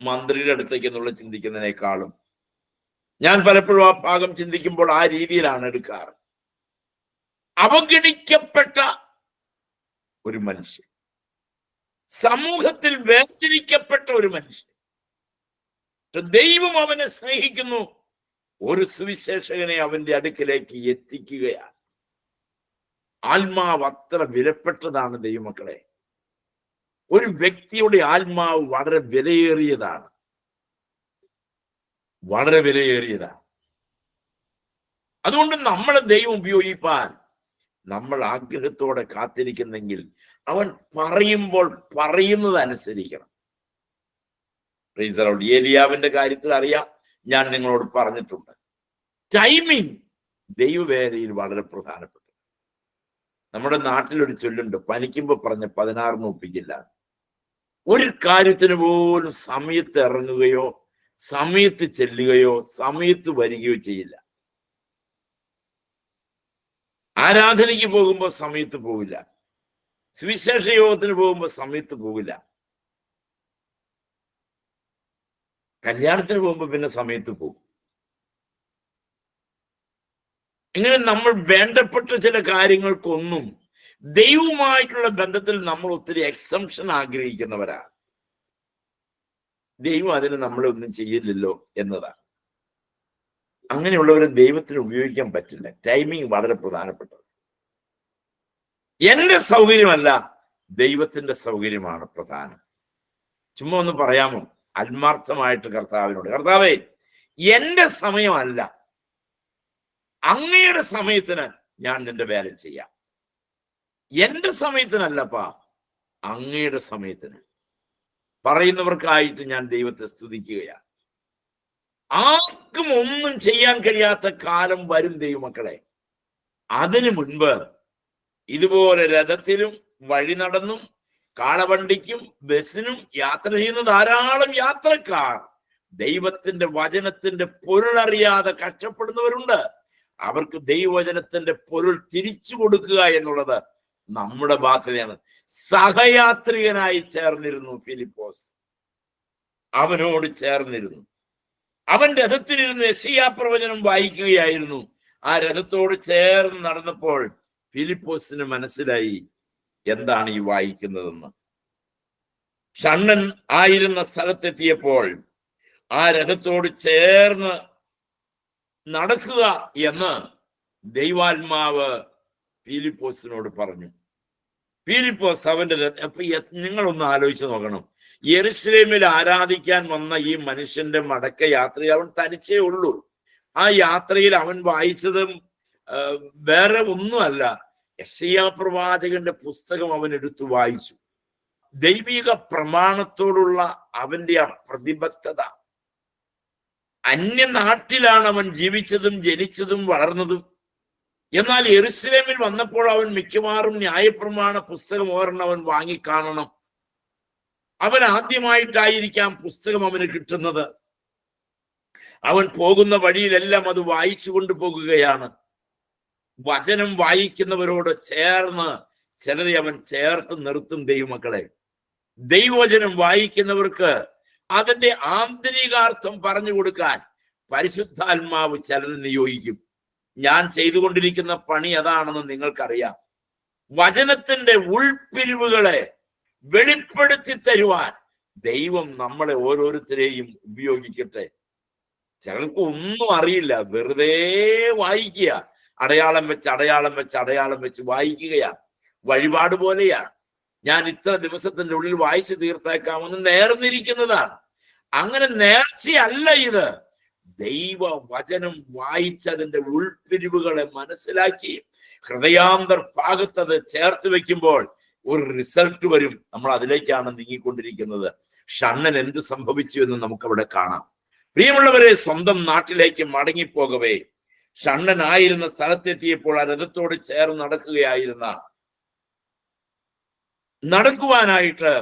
മന്ത്രിയുടെ അടുത്തേക്ക് എന്നുള്ള ചിന്തിക്കുന്നതിനേക്കാളും ഞാൻ പലപ്പോഴും ആ ഭാഗം ചിന്തിക്കുമ്പോൾ ആ രീതിയിലാണ് എടുക്കാറ്. അവഗണിക്കപ്പെട്ട ഒരു മനുഷ്യൻ, സമൂഹത്തിൽ വേർതിരിക്കപ്പെട്ട ഒരു മനുഷ്യൻ, ദൈവം അവനെ സ്നേഹിക്കുന്നു. ഒരു സുവിശേഷകനെ അവന്റെ അടുക്കിലേക്ക് എത്തിക്കുകയാണ്. ആത്മാവ് അത്ര വിലപ്പെട്ടതാണ് ദൈവമക്കളെ. ഒരു വ്യക്തിയുടെ ആത്മാവ് വളരെ വിലയേറിയതാണ്, വളരെ വിലയേറിയതാണ്. അതുകൊണ്ട് നമ്മളെ ദൈവം ഉപയോഗിപ്പാൻ നമ്മൾ ആഗ്രഹത്തോടെ കാത്തിരിക്കുന്നെങ്കിൽ അവൻ പറയുമ്പോൾ പറയുന്നത് അനുസരിക്കണം. ഏലിയാവിന്റെ കാര്യത്തിൽ അറിയാം, ഞാൻ നിങ്ങളോട് പറഞ്ഞിട്ടുണ്ട്. ടൈമിങ് ദൈവവേലയിൽ വളരെ പ്രധാനപ്പെട്ടു. നമ്മുടെ നാട്ടിലൊരു ചൊല്ലുണ്ട്, പനിക്കുമ്പോ പറഞ്ഞ 16 ഒപ്പിക്കില്ല. ഒരു കാര്യത്തിന് പോലും സമയത്ത് ഇറങ്ങുകയോ സമയത്ത് ചെല്ലുകയോ സമയത്ത് വരികയോ ചെയ്യില്ല. ആരാധനയ്ക്ക് പോകുമ്പോൾ സമയത്ത് പോകില്ല, സുവിശേഷ യോഗത്തിന് പോകുമ്പോൾ സമയത്ത് പോകില്ല, കല്യാണത്തിന് പോകുമ്പോൾ പിന്നെ സമയത്ത് പോകും. ഇങ്ങനെ നമ്മൾ വേണ്ടപ്പെട്ട ചില കാര്യങ്ങൾക്കൊന്നും ദൈവവുമായിട്ടുള്ള ബന്ധത്തിൽ നമ്മൾ ഒത്തിരി എക്സംഷൻ ആഗ്രഹിക്കുന്നവരാണ്. ദൈവം അതിന് നമ്മളൊന്നും ചെയ്യില്ലല്ലോ എന്നതാണ്. അങ്ങനെയുള്ളവരെ ദൈവത്തിന് ഉപയോഗിക്കാൻ പറ്റില്ല. ടൈമിങ് വളരെ പ്രധാനപ്പെട്ടത്. എന്റെ സൗകര്യമല്ല, ദൈവത്തിന്റെ സൗകര്യമാണ് പ്രധാനം. ചുമ്മാ ഒന്ന് പറയാമോ ആത്മാർത്ഥമായിട്ട് കർത്താവിനോട്, കർത്താവേ എന്റെ സമയമല്ല, അങ്ങയുടെ സമയത്തിന് ഞാൻ നിന്റെ വേല ചെയ്യാം. എന്റെ സമയത്തിനല്ലപ്പാ, അങ്ങയുടെ സമയത്തിന്. പറയുന്നവർക്കായിട്ട് ഞാൻ ദൈവത്തെ സ്തുതിക്കുകയാണ്. ആർക്കും ഒന്നും ചെയ്യാൻ കഴിയാത്ത കാലം വരും ദൈവമക്കളെ. അതിനു മുൻപ് ഇതുപോലെ രഥത്തിലും വഴി നടന്നും കാളവണ്ടിക്കും ബസ്സിനും യാത്ര ചെയ്യുന്ന ധാരാളം യാത്രക്കാർ ദൈവത്തിന്റെ വചനത്തിന്റെ പൊരുളറിയാതെ കഷ്ടപ്പെടുന്നവരുണ്ട്. അവർക്ക് ദൈവവചനത്തിന്റെ പൊരുൾ തിരിച്ചു കൊടുക്കുക എന്നുള്ളത് നമ്മുടെ ബാധ്യതയാണ്. സഹയാത്രികനായി ചേർന്നിരുന്നു ഫിലിപ്പോസ്, അവനോട് ചേർന്നിരുന്നു. അവൻ രഥത്തിലിരുന്ന് യെശയ്യാ പ്രവചനം വായിക്കുകയായിരുന്നു. ആ രഥത്തോട് ചേർന്ന് നടന്നപ്പോൾ ഫിലിപ്പോസിന് മനസ്സിലായി എന്താണ് ഈ വായിക്കുന്നതെന്ന്. ഷണ്ണൻ ആയിരുന്ന സ്ഥലത്തെത്തിയപ്പോൾ ആ രഥത്തോട് ചേർന്ന് നടക്കുക എന്ന് ദൈവാത്മാവ് ഫിലിപ്പോസിനോട് പറഞ്ഞു. ഫിലിപ്പോസ് അവന്റെ അപ്പൊ നിങ്ങളൊന്ന് ആലോചിച്ച് നോക്കണം, യെരുശലേമിൽ ആരാധിക്കാൻ വന്ന ഈ മനുഷ്യന്റെ മടക്ക യാത്രയിൽ അവൻ തനിച്ചേ ഉള്ളൂ. ആ യാത്രയിൽ അവൻ വായിച്ചതും വേറെ ഒന്നുമല്ല, യെശയ്യാ പ്രവാചകന്റെ പുസ്തകം അവൻ എടുത്തു വായിച്ചു. ദൈവിക പ്രമാണത്തോടുള്ള അവന്റെ ആ പ്രതിബദ്ധത. അന്യനാട്ടിലാണ് അവൻ ജീവിച്ചതും ജനിച്ചതും വളർന്നതും. എന്നാൽ യെരുശലേമിൽ വന്നപ്പോൾ അവൻ മിക്കവാറും ന്യായപ്രമാണ പുസ്തകം ഒരെണ്ണം അവൻ വാങ്ങിക്കാണണം. അവൻ ആദ്യമായിട്ടായിരിക്കാം പുസ്തകം അവന് കിട്ടുന്നത്. അവൻ പോകുന്ന വഴിയിലെല്ലാം അത് വായിച്ചു കൊണ്ടുപോകുകയാണ്. വചനം വായിക്കുന്നവരോട് ചേർന്ന് ചിലരെ അവൻ ചേർത്ത് നിർത്തും. ദൈവമക്കളെ, ദൈവവചനം വായിക്കുന്നവർക്ക് അതിന്റെ ആന്തരികാർത്ഥം പറഞ്ഞു കൊടുക്കാൻ പരിശുദ്ധാത്മാവ് ചിലരെ നിയോഗിക്കും. ഞാൻ ചെയ്തുകൊണ്ടിരിക്കുന്ന പണി അതാണെന്ന് നിങ്ങൾക്കറിയാം. വചനത്തിന്റെ ഉൾപ്പിരിവുകളെ വെളിപ്പെടുത്തി തരുവാൻ ദൈവം നമ്മളെ ഓരോരുത്തരെയും ഉപയോഗിക്കട്ടെ. ചിലർക്ക് ഒന്നും അറിയില്ല, വെറുതെ വായിക്കുക, അടയാളം വെച്ച് അടയാളം വെച്ച് അടയാളം വെച്ച് വായിക്കുകയാണ്. വഴിപാട് പോലെയാണ്. ഞാൻ ഇത്ര ദിവസത്തിന്റെ ഉള്ളിൽ വായിച്ചു തീർത്തേക്കാമെന്ന് നേർന്നിരിക്കുന്നതാണ്. അങ്ങനെ നേർച്ചയല്ല ഇത്. ദൈവ വചനം വായിച്ചതിന്റെ ഉൾപ്പിരിവുകളെ മനസ്സിലാക്കി ഹൃദയാന്തർ ഭാഗത്തത് ചേർത്ത് വെക്കുമ്പോൾ ഒരു റിസൾട്ട് വരും. നമ്മൾ അതിലേക്കാണ് നീങ്ങിക്കൊണ്ടിരിക്കുന്നത്. ഷണ്ണൻ എന്ത് സംഭവിച്ചു എന്ന് നമുക്കവിടെ കാണാം. പ്രിയമുള്ളവരെ, സ്വന്തം നാട്ടിലേക്ക് മടങ്ങിപ്പോകവേ ഷണ്ണനായിരുന്ന സ്ഥലത്തെത്തിയപ്പോൾ ആ രഥത്തോട് ചേർന്ന് നടക്കുവാനായിട്ട്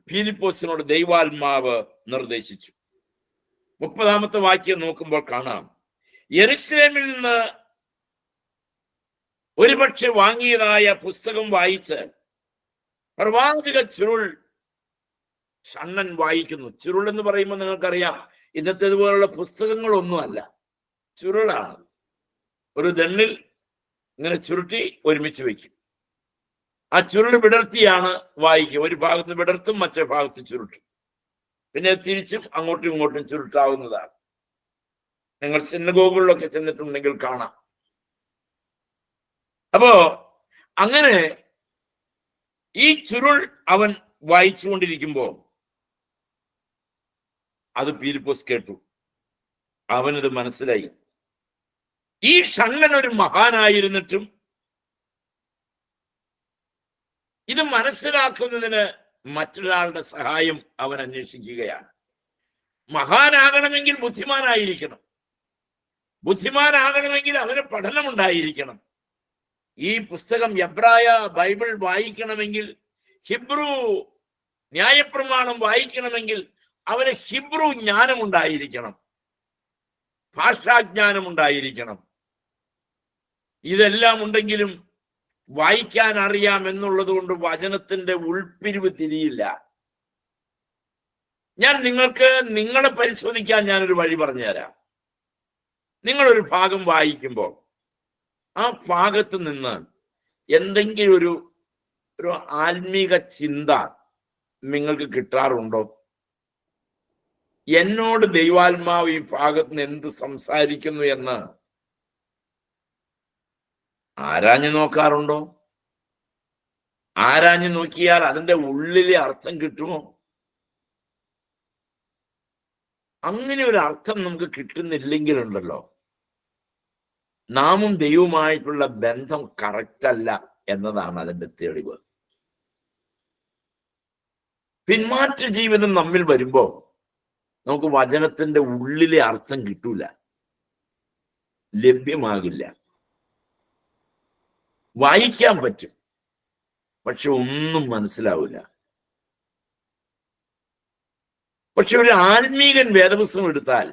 ഫിലിപ്പോസിനോട് ദൈവാത്മാവ് നിർദ്ദേശിച്ചു. 30-ാമത്തെ വാക്യം നോക്കുമ്പോൾ കാണാം, യെരുശലേമിൽ നിന്ന് ഒരുപക്ഷെ വാങ്ങിയതായ പുസ്തകം വായിച്ച് പ്രവാചക ചുരുൾ ഷണ്ണൻ വായിക്കുന്നു. ചുരുൾ എന്ന് പറയുമ്പോൾ നിങ്ങൾക്കറിയാം, ഇന്നത്തേതുപോലുള്ള പുസ്തകങ്ങളൊന്നുമല്ല, ചുരുളാണ്. ഒരു ദണ്ണിൽ ഇങ്ങനെ ചുരുട്ടി ഒരുമിച്ച് വെക്കും. ആ ചുരുൾ വിടർത്തിയാണ് വായിക്കുക. ഒരു ഭാഗത്ത് വിടർത്തും, മറ്റേ ഭാഗത്ത് ചുരുട്ടും. പിന്നെ തിരിച്ചും അങ്ങോട്ടും ഇങ്ങോട്ടും ചുരുട്ടാവുന്നതാണ്. നിങ്ങൾ സിനഗോഗുകളിലൊക്കെ ചെന്നിട്ടുണ്ടെങ്കിൽ കാണാം. അപ്പോ അങ്ങനെ ഈ ചുരുൾ അവൻ വായിച്ചുകൊണ്ടിരിക്കുമ്പോ അത് ഫിലിപ്പോസ് കേട്ടു. അവനത് മനസ്സിലായി. ഈ ഷണ്ണൻ ഒരു മഹാനായിരുന്നിട്ടും ഇത് മനസ്സിലാക്കുന്നതിന് മറ്റൊരാളുടെ സഹായം അവൻ അന്വേഷിക്കുകയാണ്. മഹാനാകണമെങ്കിൽ ബുദ്ധിമാനായിരിക്കണം. ബുദ്ധിമാനാകണമെങ്കിൽ അവന് പഠനമുണ്ടായിരിക്കണം. ഈ പുസ്തകം എബ്രായ ബൈബിൾ വായിക്കണമെങ്കിൽ, ഹിബ്രു ന്യായപ്രമാണം വായിക്കണമെങ്കിൽ അവന് ഹിബ്രു ജ്ഞാനമുണ്ടായിരിക്കണം, ഭാഷാജ്ഞാനമുണ്ടായിരിക്കണം. ഇതെല്ലാം ഉണ്ടെങ്കിലും വായിക്കാൻ അറിയാം എന്നുള്ളത് കൊണ്ട് വചനത്തിന്റെ ഉൾപ്പിരിവ് തിരിയില്ല. ഞാൻ നിങ്ങൾക്ക് നിങ്ങളെ പരിശോധിക്കാൻ ഞാനൊരു വഴി പറഞ്ഞുതരാം. നിങ്ങളൊരു ഭാഗം വായിക്കുമ്പോൾ ആ ഭാഗത്ത് നിന്ന് എന്തെങ്കിലും ഒരു ആത്മീക ചിന്ത നിങ്ങൾക്ക് കിട്ടാറുണ്ടോ? എന്നോട് ദൈവാത്മാവ് ഈ ഭാഗത്ത് നിന്ന് എന്ത് സംസാരിക്കുന്നു എന്ന് ആരാഞ്ഞു നോക്കാറുണ്ടോ? ആരാഞ്ഞു നോക്കിയാൽ അതിന്റെ ഉള്ളിലെ അർത്ഥം കിട്ടുമോ? അങ്ങനെ ഒരു അർത്ഥം നമുക്ക് കിട്ടുന്നില്ലെങ്കിലുണ്ടല്ലോ, നാമും ദൈവവുമായിട്ടുള്ള ബന്ധം കറക്റ്റ് അല്ല എന്നതാണ് അതിന്റെ തെളിവ്. പിന്മാറ്റ ജീവിതം നമ്മിൽ വരുമ്പോ നമുക്ക് വചനത്തിന്റെ ഉള്ളിലെ അർത്ഥം കിട്ടൂല, ലഭ്യമാകില്ല. വായിക്കാൻ പറ്റും, പക്ഷെ ഒന്നും മനസ്സിലാവില്ല. പക്ഷെ ഒരു ആത്മീകൻ വേദപുസ്തകം എടുത്താൽ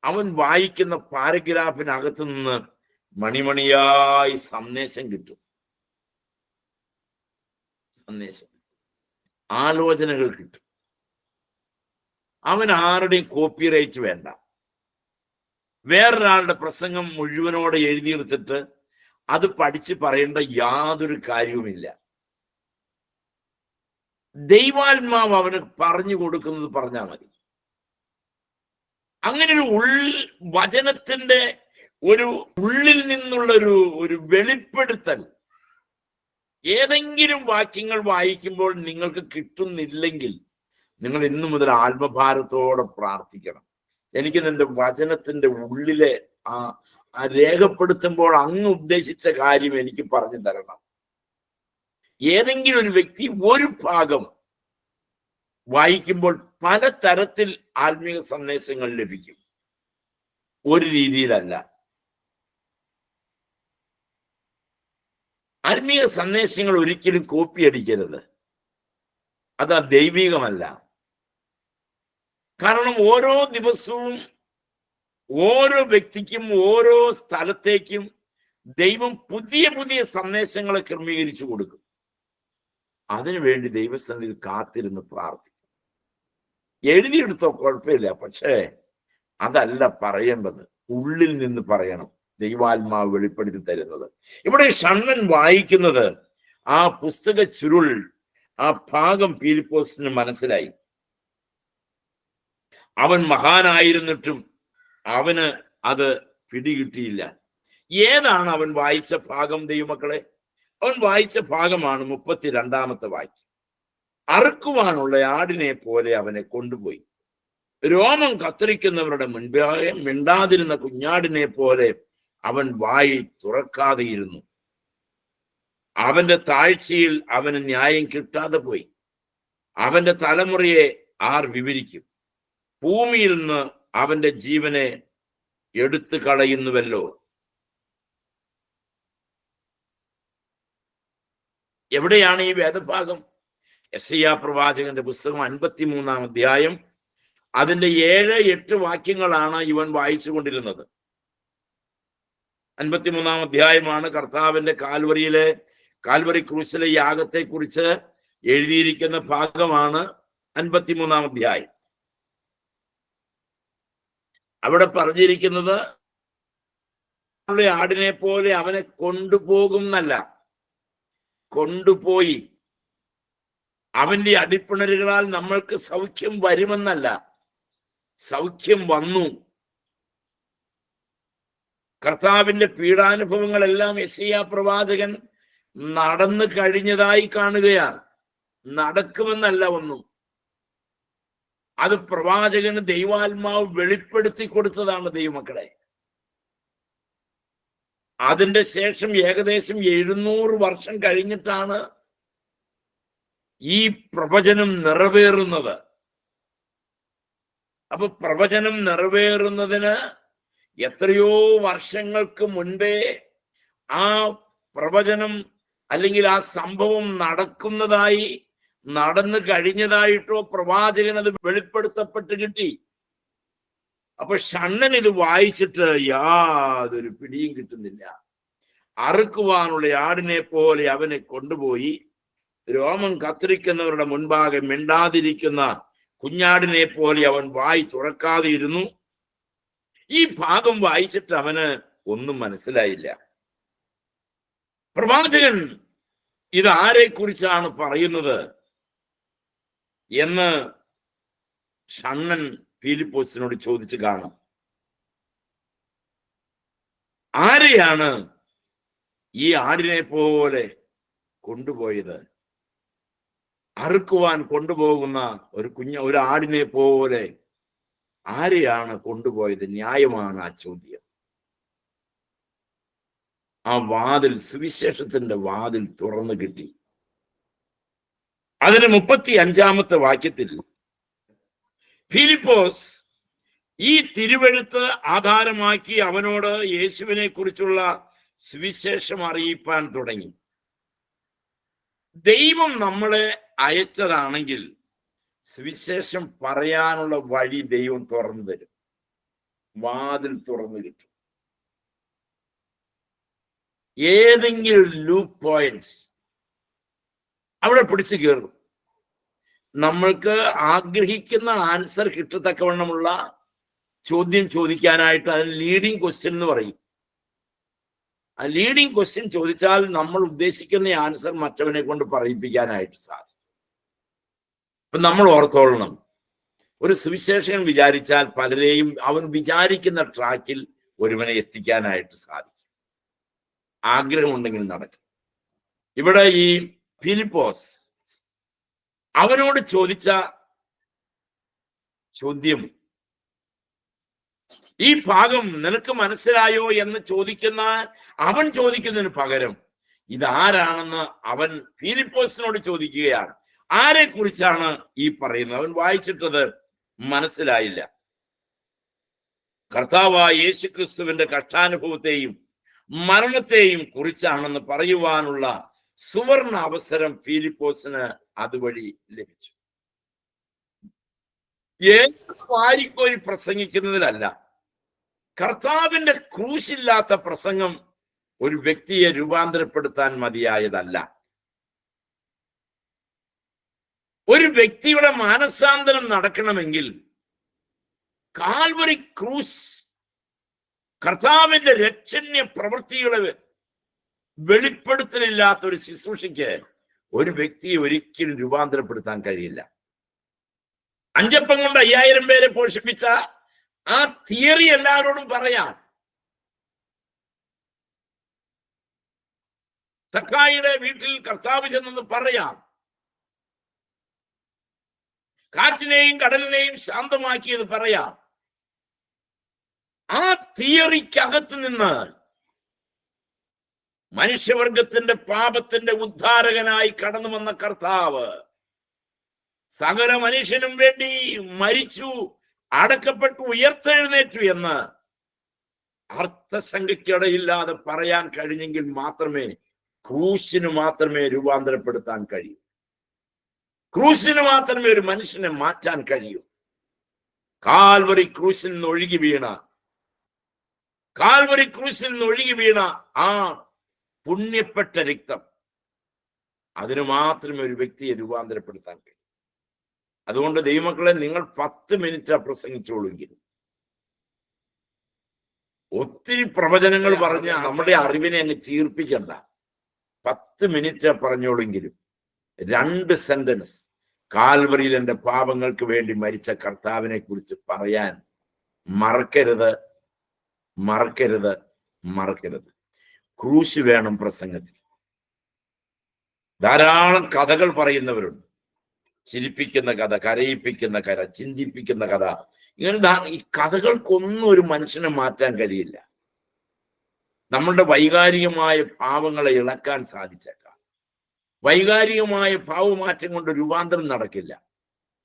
അവൻ വായിക്കുന്ന പാരഗ്രാഫിനകത്ത് നിന്ന് മണിമണിയായി സന്ദേശം കിട്ടും. സന്ദേശം, ആലോചനകൾ കിട്ടും. അവൻ ആരുടെയും കോപ്പിറൈറ്റ് വേണ്ട. വേറൊരാളുടെ പ്രസംഗം മുഴുവനോടെ എഴുതിയെടുത്തിട്ട് അത് പഠിച്ച് പറയേണ്ട യാതൊരു കാര്യവുമില്ല. ദൈവാത്മാവ് അവന് പറഞ്ഞു കൊടുക്കുന്നത് പറഞ്ഞാൽ മതി. അങ്ങനെ ഒരു വചനത്തിന്റെ ഒരു ഉള്ളിൽ നിന്നുള്ള ഒരു വെളിപ്പെടുത്തൽ ഏതെങ്കിലും വാക്യങ്ങൾ വായിക്കുമ്പോൾ നിങ്ങൾക്ക് കിട്ടുന്നില്ലെങ്കിൽ നിങ്ങൾ ഇന്നു മുതൽ ആത്മഭാരത്തോടെ പ്രാർത്ഥിക്കണം. എനിക്ക് നിന്റെ വചനത്തിന്റെ ഉള്ളിലെ ആ രേഖപ്പെടുത്തുമ്പോൾ അങ്ങ് ഉദ്ദേശിച്ച കാര്യം എനിക്ക് പറഞ്ഞു തരണം. ഏതെങ്കിലും ഒരു വ്യക്തി ഒരു ഭാഗം വായിക്കുമ്പോൾ പലതരത്തിൽ ആത്മീയ സന്ദേശങ്ങൾ ലഭിക്കും, ഒരു രീതിയിലല്ല. ആത്മീയ സന്ദേശങ്ങൾ ഒരിക്കലും കോപ്പി അടിക്കരുത്, അത് ദൈവികമല്ല. കാരണം ഓരോ ദിവസവും ഓരോ വ്യക്തിക്കും ഓരോ സ്ഥലത്തേക്കും ദൈവം പുതിയ പുതിയ സന്ദേശങ്ങളെ ക്രമീകരിച്ചു കൊടുക്കും. അതിനുവേണ്ടി ദൈവസന്നിധിയിൽ കാത്തിരുന്ന് പ്രാർത്ഥിക്കും. എഴുതിയെടുത്തോ കുഴപ്പമില്ല, പക്ഷേ അതല്ല പറയേണ്ടത്, ഉള്ളിൽ നിന്ന് പറയണം. ദൈവാത്മാവ് വെളിപ്പെടുത്തി തരുന്നത്. ഇവിടെ ഷണ്ണൻ വായിക്കുന്നത് ആ പുസ്തക ചുരുൾ, ആ ഭാഗം ഫിലിപ്പോസിന് മനസ്സിലായി. അവൻ മഹാനായിരുന്നിട്ടും അവന് അത് പിടികിട്ടിയില്ല. ഏതാണ് അവൻ വായിച്ച ഭാഗം ദൈവമക്കളെ? അവൻ വായിച്ച ഭാഗമാണ് 32-ാമത്തെ വാക്യം. അറുക്കുവാനുള്ള ആടിനെ പോലെ അവനെ കൊണ്ടുപോയി, രോമം കത്തിരിക്കുന്നവരുടെ മുൻപാകെ മിണ്ടാതിരുന്ന കുഞ്ഞാടിനെ പോലെ അവൻ വായി തുറക്കാതെയിരുന്നു. അവന്റെ താഴ്ചയിൽ അവന് ന്യായം കിട്ടാതെ പോയി. അവന്റെ തലമുറയെ ആർ വിവരിക്കും? ഭൂമിയിൽ നിന്ന് അവന്റെ ജീവനെ എടുത്തു കളയുന്നുവല്ലോ. എവിടെയാണ് ഈ വേദഭാഗം? യെശയ്യാ പ്രവാചകന്റെ പുസ്തകം 53-ാം അധ്യായം അതിന്റെ 7-8 വാക്യങ്ങളാണ് ഇവൻ വായിച്ചു കൊണ്ടിരുന്നത്. 53-ാം അധ്യായമാണ് കർത്താവിന്റെ കാൽവറി ക്രൂശിലെ യാഗത്തെ കുറിച്ച് എഴുതിയിരിക്കുന്ന ഭാഗമാണ് 53-ാം അധ്യായം. അവിടെ പറഞ്ഞിരിക്കുന്നത് ആടിനെ പോലെ അവനെ കൊണ്ടുപോകും എന്നല്ല, കൊണ്ടുപോയി. അവന്റെ അടിപ്പിണരുകളാൽ നമ്മൾക്ക് സൗഖ്യം വരുമെന്നല്ല, സൗഖ്യം വന്നു. കർത്താവിന്റെ പീഡാനുഭവങ്ങളെല്ലാം യെശയ്യാ പ്രവാചകൻ നടന്നു കഴിഞ്ഞതായി കാണുകയാണ്. നടക്കുമെന്നല്ല ഒന്നും. അത് പ്രവാചകന് ദൈവാത്മാവ് വെളിപ്പെടുത്തി കൊടുത്തതാണ് ദൈവമക്കളെ. അതിന്റെ ശേഷം ഏകദേശം 700 വർഷം കഴിഞ്ഞിട്ടാണ് ഈ പ്രവചനം നിറവേറുന്നത്. അപ്പൊ പ്രവചനം നിറവേറുന്നതിന് എത്രയോ വർഷങ്ങൾക്ക് മുൻപേ ആ പ്രവചനം അല്ലെങ്കിൽ ആ സംഭവം നടന്നു കഴിഞ്ഞതായിട്ടോ പ്രവാചകൻ അത് വെളിപ്പെടുത്തപ്പെട്ട് കിട്ടി. അപ്പൊ ഷണ്ണൻ ഇത് വായിച്ചിട്ട് യാതൊരു പിടിയും കിട്ടുന്നില്ല. അറുക്കുവാനുള്ള ആടിനെ പോലെ അവനെ കൊണ്ടുപോയി, രോമം കത്തിരിക്കുന്നവരുടെ മുൻപാകെ മിണ്ടാതിരിക്കുന്ന കുഞ്ഞാടിനെ പോലെ അവൻ വായി തുറക്കാതെ ഇരുന്നു. ഈ ഭാഗം വായിച്ചിട്ട് അവന് ഒന്നും മനസ്സിലായില്ല. പ്രവാചകൻ ഇത് ആരെ കുറിച്ചാണ് പറയുന്നത് എന്ന് ഷണ്ണൻ ഫിലിപ്പോസിനോട് ചോദിച്ചു കാണാം. ആരെയാണ് ഈ ആടിനെ പോലെ കൊണ്ടുപോയത്? അറുക്കുവാൻ കൊണ്ടുപോകുന്ന ഒരു ആടിനെ പോലെ ആരെയാണ് കൊണ്ടുപോയത്? ന്യായമാണ് ആ ചോദ്യം. ആ വാതിൽ, സുവിശേഷത്തിന്റെ വാതിൽ തുറന്നു കിട്ടി. അതിന് 35-ാമത്തെ വാക്യത്തിൽ ഫിലിപ്പോസ് ഈ തിരുവെഴുത്ത് ആധാരമാക്കി അവനോട് യേശുവിനെ കുറിച്ചുള്ള സുവിശേഷം അറിയിപ്പാൻ തുടങ്ങി. ദൈവം നമ്മളെ അയച്ചതാണെങ്കിൽ സുവിശേഷം പറയാനുള്ള വഴി ദൈവം തുറന്നു തരും, വാതിൽ തുറന്നു കിട്ടും. ഏതെങ്കിലും ലൂപ്പ് പോയിന്റ്സ് അവിടെ പിടിച്ചു കയറും. നമ്മൾക്ക് ആഗ്രഹിക്കുന്ന ആൻസർ കിട്ടത്തക്കവണ്ണമുള്ള ചോദ്യം ചോദിക്കാനായിട്ട് അതിന് ലീഡിങ് ക്വസ്റ്റ്യൻ എന്ന് പറയും. ആ ലീഡിങ് ക്വസ്റ്റ്യൻ ചോദിച്ചാൽ നമ്മൾ ഉദ്ദേശിക്കുന്ന ആൻസർ മറ്റവനെ കൊണ്ട് പറയിപ്പിക്കാനായിട്ട് സാധിക്കും. അപ്പൊ നമ്മൾ ഓർത്തോളണം, ഒരു സുവിശേഷകൻ വിചാരിച്ചാൽ പലരെയും അവൻ വിചാരിക്കുന്ന ട്രാക്കിൽ ഒരുവനെ എത്തിക്കാനായിട്ട് സാധിക്കും. ആഗ്രഹമുണ്ടെങ്കിൽ നടക്കും. ഇവിടെ ഈ ഫിലിപ്പോസ് അവനോട് ചോദിച്ച ചോദ്യം, ഈ ഭാഗം നിനക്ക് മനസ്സിലായോ എന്ന് അവൻ ചോദിക്കുന്നതിന് പകരം ഇതാരാണെന്ന് അവൻ ഫിലിപ്പോസിനോട് ചോദിക്കുകയാണ്. ആരെ കുറിച്ചാണ് ഈ പറയുന്നത്? അവൻ വായിച്ചിട്ടത് മനസ്സിലായില്ല. കർത്താവായ യേശുക്രിസ്തുവിന്റെ കഷ്ടാനുഭവത്തെയും മരണത്തെയും കുറിച്ചാണെന്ന് പറയുവാനുള്ള സുവർണ അവസരം ഫിലിപ്പോസിന് അതുവഴി ലഭിച്ചു. വാരിക്കോരി പ്രസംഗിക്കുന്നതിലല്ല, കർത്താവിന്റെ ക്രൂശില്ലാത്ത പ്രസംഗം ഒരു വ്യക്തിയെ രൂപാന്തരപ്പെടുത്താൻ മതിയായതല്ല. ഒരു വ്യക്തിയുടെ മാനസാന്തരം നടക്കണമെങ്കിൽ കാൽവറി ക്രൂശ് കർത്താവിന്റെ രക്ഷണ്യ പ്രവൃത്തികളെ വെളിപ്പെടുത്തലില്ലാത്ത ഒരു ശുശ്രൂഷയ്ക്ക് ഒരു വ്യക്തിയെ ഒരിക്കലും രൂപാന്തരപ്പെടുത്താൻ കഴിയില്ല. 5 അപ്പം കൊണ്ട് 5000 പേരെ പോഷിപ്പിച്ച ആ തിയറി എല്ലാവരോടും പറയാം. സക്കായിയുടെ വീട്ടിൽ കർത്താവ് ചെന്നെന്ന് പറയാം. കാറ്റിനെയും കടലിനെയും ശാന്തമാക്കിയത് പറയാം. ആ തിയറിക്കകത്ത് നിന്ന് മനുഷ്യവർഗത്തിന്റെ പാപത്തിന്റെ ഉദ്ധാരകനായി കടന്നു വന്ന കർത്താവ് സകല മനുഷ്യനും വേണ്ടി മരിച്ചു, അടക്കപ്പെട്ടു, ഉയർത്തെഴുന്നേറ്റു എന്ന് അർത്ഥസംഖ്യക്കിടയില്ലാതെ പറയാൻ കഴിഞ്ഞെങ്കിൽ മാത്രമേ ക്രൂശിന് മാത്രമേ രൂപാന്തരപ്പെടുത്താൻ കഴിയൂ. ക്രൂശിന് മാത്രമേ ഒരു മനുഷ്യനെ മാറ്റാൻ കഴിയൂ. കാൽവറി ക്രൂശിൽ നിന്ന് ഒഴുകി വീണ ആ പുണ്യപ്പെട്ട രക്തം, അതിന് മാത്രമേ ഒരു വ്യക്തിയെ രൂപാന്തരപ്പെടുത്താൻ കഴിയൂ. അതുകൊണ്ട് ദൈവമക്കളെ, നിങ്ങൾ 10 മിനിറ്റ് പ്രസംഗിച്ചോളെങ്കിലും, ഒത്തിരി പ്രവചനങ്ങൾ പറഞ്ഞ് നമ്മുടെ അറിവിനെ അങ്ങ് ചീർപ്പിക്കണ്ട. 10 മിനിറ്റ് പറഞ്ഞോളെങ്കിലും 2 സെന്റൻസ് കാൽവറിയിൽ എൻ്റെ പാപങ്ങൾക്ക് വേണ്ടി മരിച്ച കർത്താവിനെ കുറിച്ച് പറയാൻ മറക്കരുത്. ക്രൂശ് വേണം പ്രസംഗത്തിൽ. ധാരാളം കഥകൾ പറയുന്നവരുണ്ട്. ചിരിപ്പിക്കുന്ന കഥ, കരയിപ്പിക്കുന്ന കഥ, ചിന്തിപ്പിക്കുന്ന കഥ. ഇങ്ങനെ ഈ കഥകൾക്കൊന്നും ഒരു മനുഷ്യനെ മാറ്റാൻ കഴിയില്ല. നമ്മളുടെ വൈകാരികമായ ഭാവങ്ങളെ ഇളക്കാൻ സാധിച്ചേക്കാം. വൈകാരികമായ ഭാവമാറ്റം കൊണ്ട് രൂപാന്തരം നടക്കില്ല.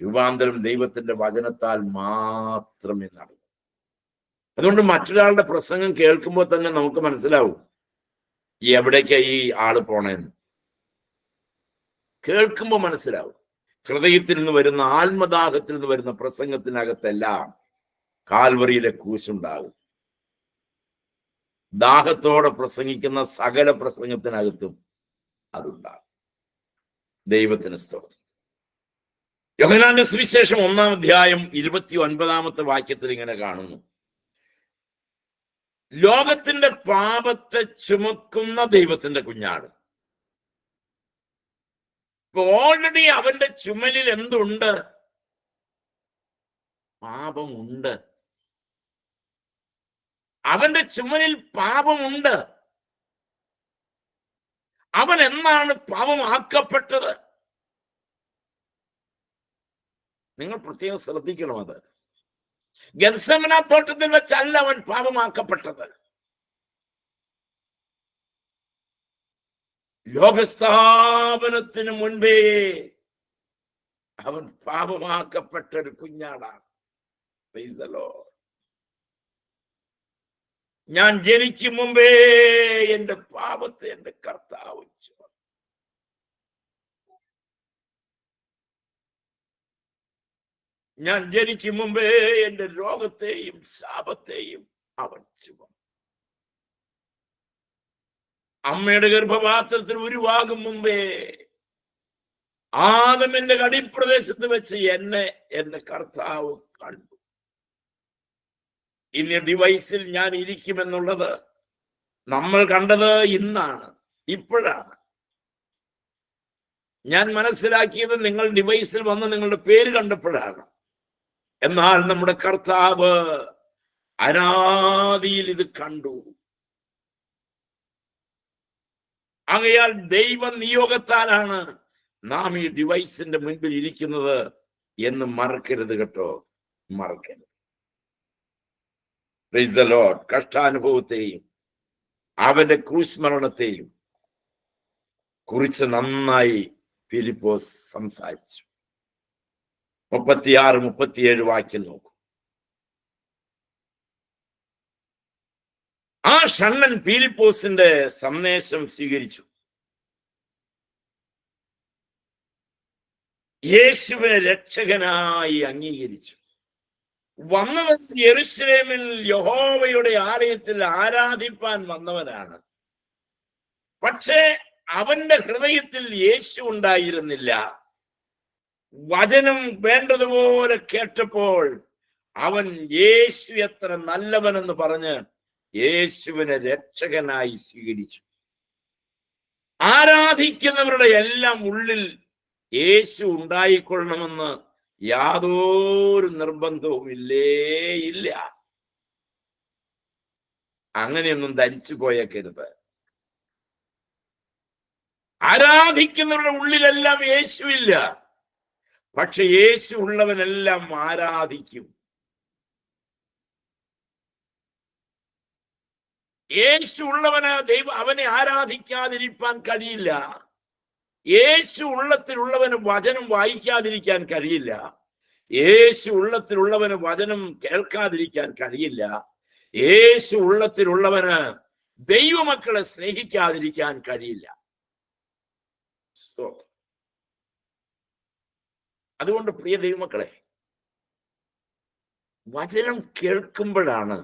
രൂപാന്തരം ദൈവത്തിന്റെ വചനത്താൽ മാത്രമേ നടക്കൂ. അതുകൊണ്ട് മറ്റൊരാളുടെ പ്രസംഗം കേൾക്കുമ്പോൾ തന്നെ നമുക്ക് മനസ്സിലാവും എവിടേക്കാ ഈ ആള് പോണേന്ന്. കേൾക്കുമ്പോൾ മനസ്സിലാവും. ഹൃദയത്തിൽ നിന്ന് വരുന്ന, ആത്മദാഹത്തിൽ നിന്ന് വരുന്ന പ്രസംഗത്തിനകത്തെല്ലാം കാൽവറിയിലെ ക്രൂശുണ്ടാകും. ദാഹത്തോടെ പ്രസംഗിക്കുന്ന സകല പ്രസംഗത്തിനകത്തും അതുണ്ടാകും. ദൈവത്തിന് സ്തോത്രം. യോഹന്നാന്റെ സുവിശേഷം 1-ാം അധ്യായം 29-ാമത്തെ വാക്യത്തിൽ ഇങ്ങനെ കാണുന്നു: ലോകത്തിന്റെ പാപത്തെ ചുമക്കുന്ന ദൈവത്തിന്റെ കുഞ്ഞാട്. ഇപ്പൊ ഓൾറെഡി അവന്റെ ചുമലിൽ എന്തുണ്ട്? പാപമുണ്ട്. അവന്റെ ചുമലിൽ പാപമുണ്ട്. അവൻ എന്നാണ് പാപമാക്കപ്പെട്ടത്? നിങ്ങൾ പ്രത്യേകം ശ്രദ്ധിക്കണം. അത് ഗെത്സമന തോട്ടത്തിൽ വെച്ചല്ല അവൻ പാപമാക്കപ്പെട്ടത്. ലോകസ്ഥാപനത്തിന് മുൻപേ അവൻ പാപമാക്കപ്പെട്ട ഒരു കുഞ്ഞാടാണ്. Praise the Lord. ഞാൻ ജനിക്കും മുമ്പേ എന്റെ പാപത്തെ എന്റെ കർത്താവ് ചുമന്നു. ഞാൻ ജനിക്കും മുമ്പേ എന്റെ രോഗത്തെയും ശാപത്തെയും അവൻ ചുമന്നു. അമ്മയുടെ ഗർഭപാത്രത്തിൽ ഉരുവാകും മുമ്പേ ആദമിന്റെ കടിപ്രദേശത്ത് വെച്ച് എന്നെ എന്റെ കർത്താവ് കണ്ടു. ഇനി ഡിവൈസിൽ ഞാൻ ഇരിക്കുമെന്നുള്ളത് നമ്മൾ കണ്ടത് ഇന്നാണ്, ഇപ്പോഴാണ്. ഞാൻ മനസ്സിലാക്കിയത് നിങ്ങൾ ഡിവൈസിൽ വന്ന് നിങ്ങളുടെ പേര് കണ്ടപ്പോഴാണ്. എന്നാൽ നമ്മുടെ കർത്താവ് അനാദിയിൽ ഇത് കണ്ടു. ആകയാൽ ദൈവ നിയോഗത്താലാണ് നാം ഈ ഡിവൈസിന്റെ മുൻപിൽ ഇരിക്കുന്നത് എന്ന് മറക്കരുത് കേട്ടോ, മറക്കരുത്. Praise the Lord. കഷ്ടാനുഭവത്തെയും അവന്റെ ക്രൂശ് മരണത്തെയും കുറിച്ച് നന്നായി ഫിലിപ്പോസ് സംസാരിച്ചു. 36-37 വാക്യം നോക്കൂ. ആ ഷണ്ണൻ ഫിലിപ്പോസിന്റെ സന്ദേശം സ്വീകരിച്ചു. യേശുവിനെ രക്ഷകനായി അംഗീകരിച്ചു. വന്നത് യെരൂശലേമിൽ യഹോവയുടെ ആലയത്തിൽ ആരാധിപ്പാൻ വന്നവനാണ്. പക്ഷേ അവന്റെ ഹൃദയത്തിൽ യേശു ഉണ്ടായിരുന്നില്ല. വചനം വേണ്ടതുപോലെ കേട്ടപ്പോൾ അവൻ യേശു എത്ര നല്ലവനെന്ന് പറഞ്ഞ് യേശുവിനെ രക്ഷകനായി സ്വീകരിച്ചു. ആരാധിക്കുന്നവരുടെ എല്ലാം ഉള്ളിൽ യേശു ഉണ്ടായിക്കൊള്ളണമെന്ന് യാതൊരു നിർബന്ധവും ഇല്ല. അങ്ങനെയൊന്നും ധരിച്ചു പോയേക്കരുത്. ആരാധിക്കുന്നവരുടെ ഉള്ളിലെല്ലാം യേശു ഇല്ല, പക്ഷെ യേശു ഉള്ളവനെല്ലാം ആരാധിക്കും. യേശു ഉള്ളവന് അവനെ ആരാധിക്കാതിരിക്കാൻ കഴിയില്ല. യേശു ഉള്ളത്തിലുള്ളവന് വചനം വായിക്കാതിരിക്കാൻ കഴിയില്ല. യേശു ഉള്ളത്തിലുള്ളവന് വചനം കേൾക്കാതിരിക്കാൻ കഴിയില്ല. യേശു ഉള്ളത്തിലുള്ളവന് ദൈവമക്കളെ സ്നേഹിക്കാതിരിക്കാൻ കഴിയില്ല. അതുകൊണ്ട് പ്രിയ ദൈവമക്കളെ, വചനം കേൾക്കുമ്പോഴാണ്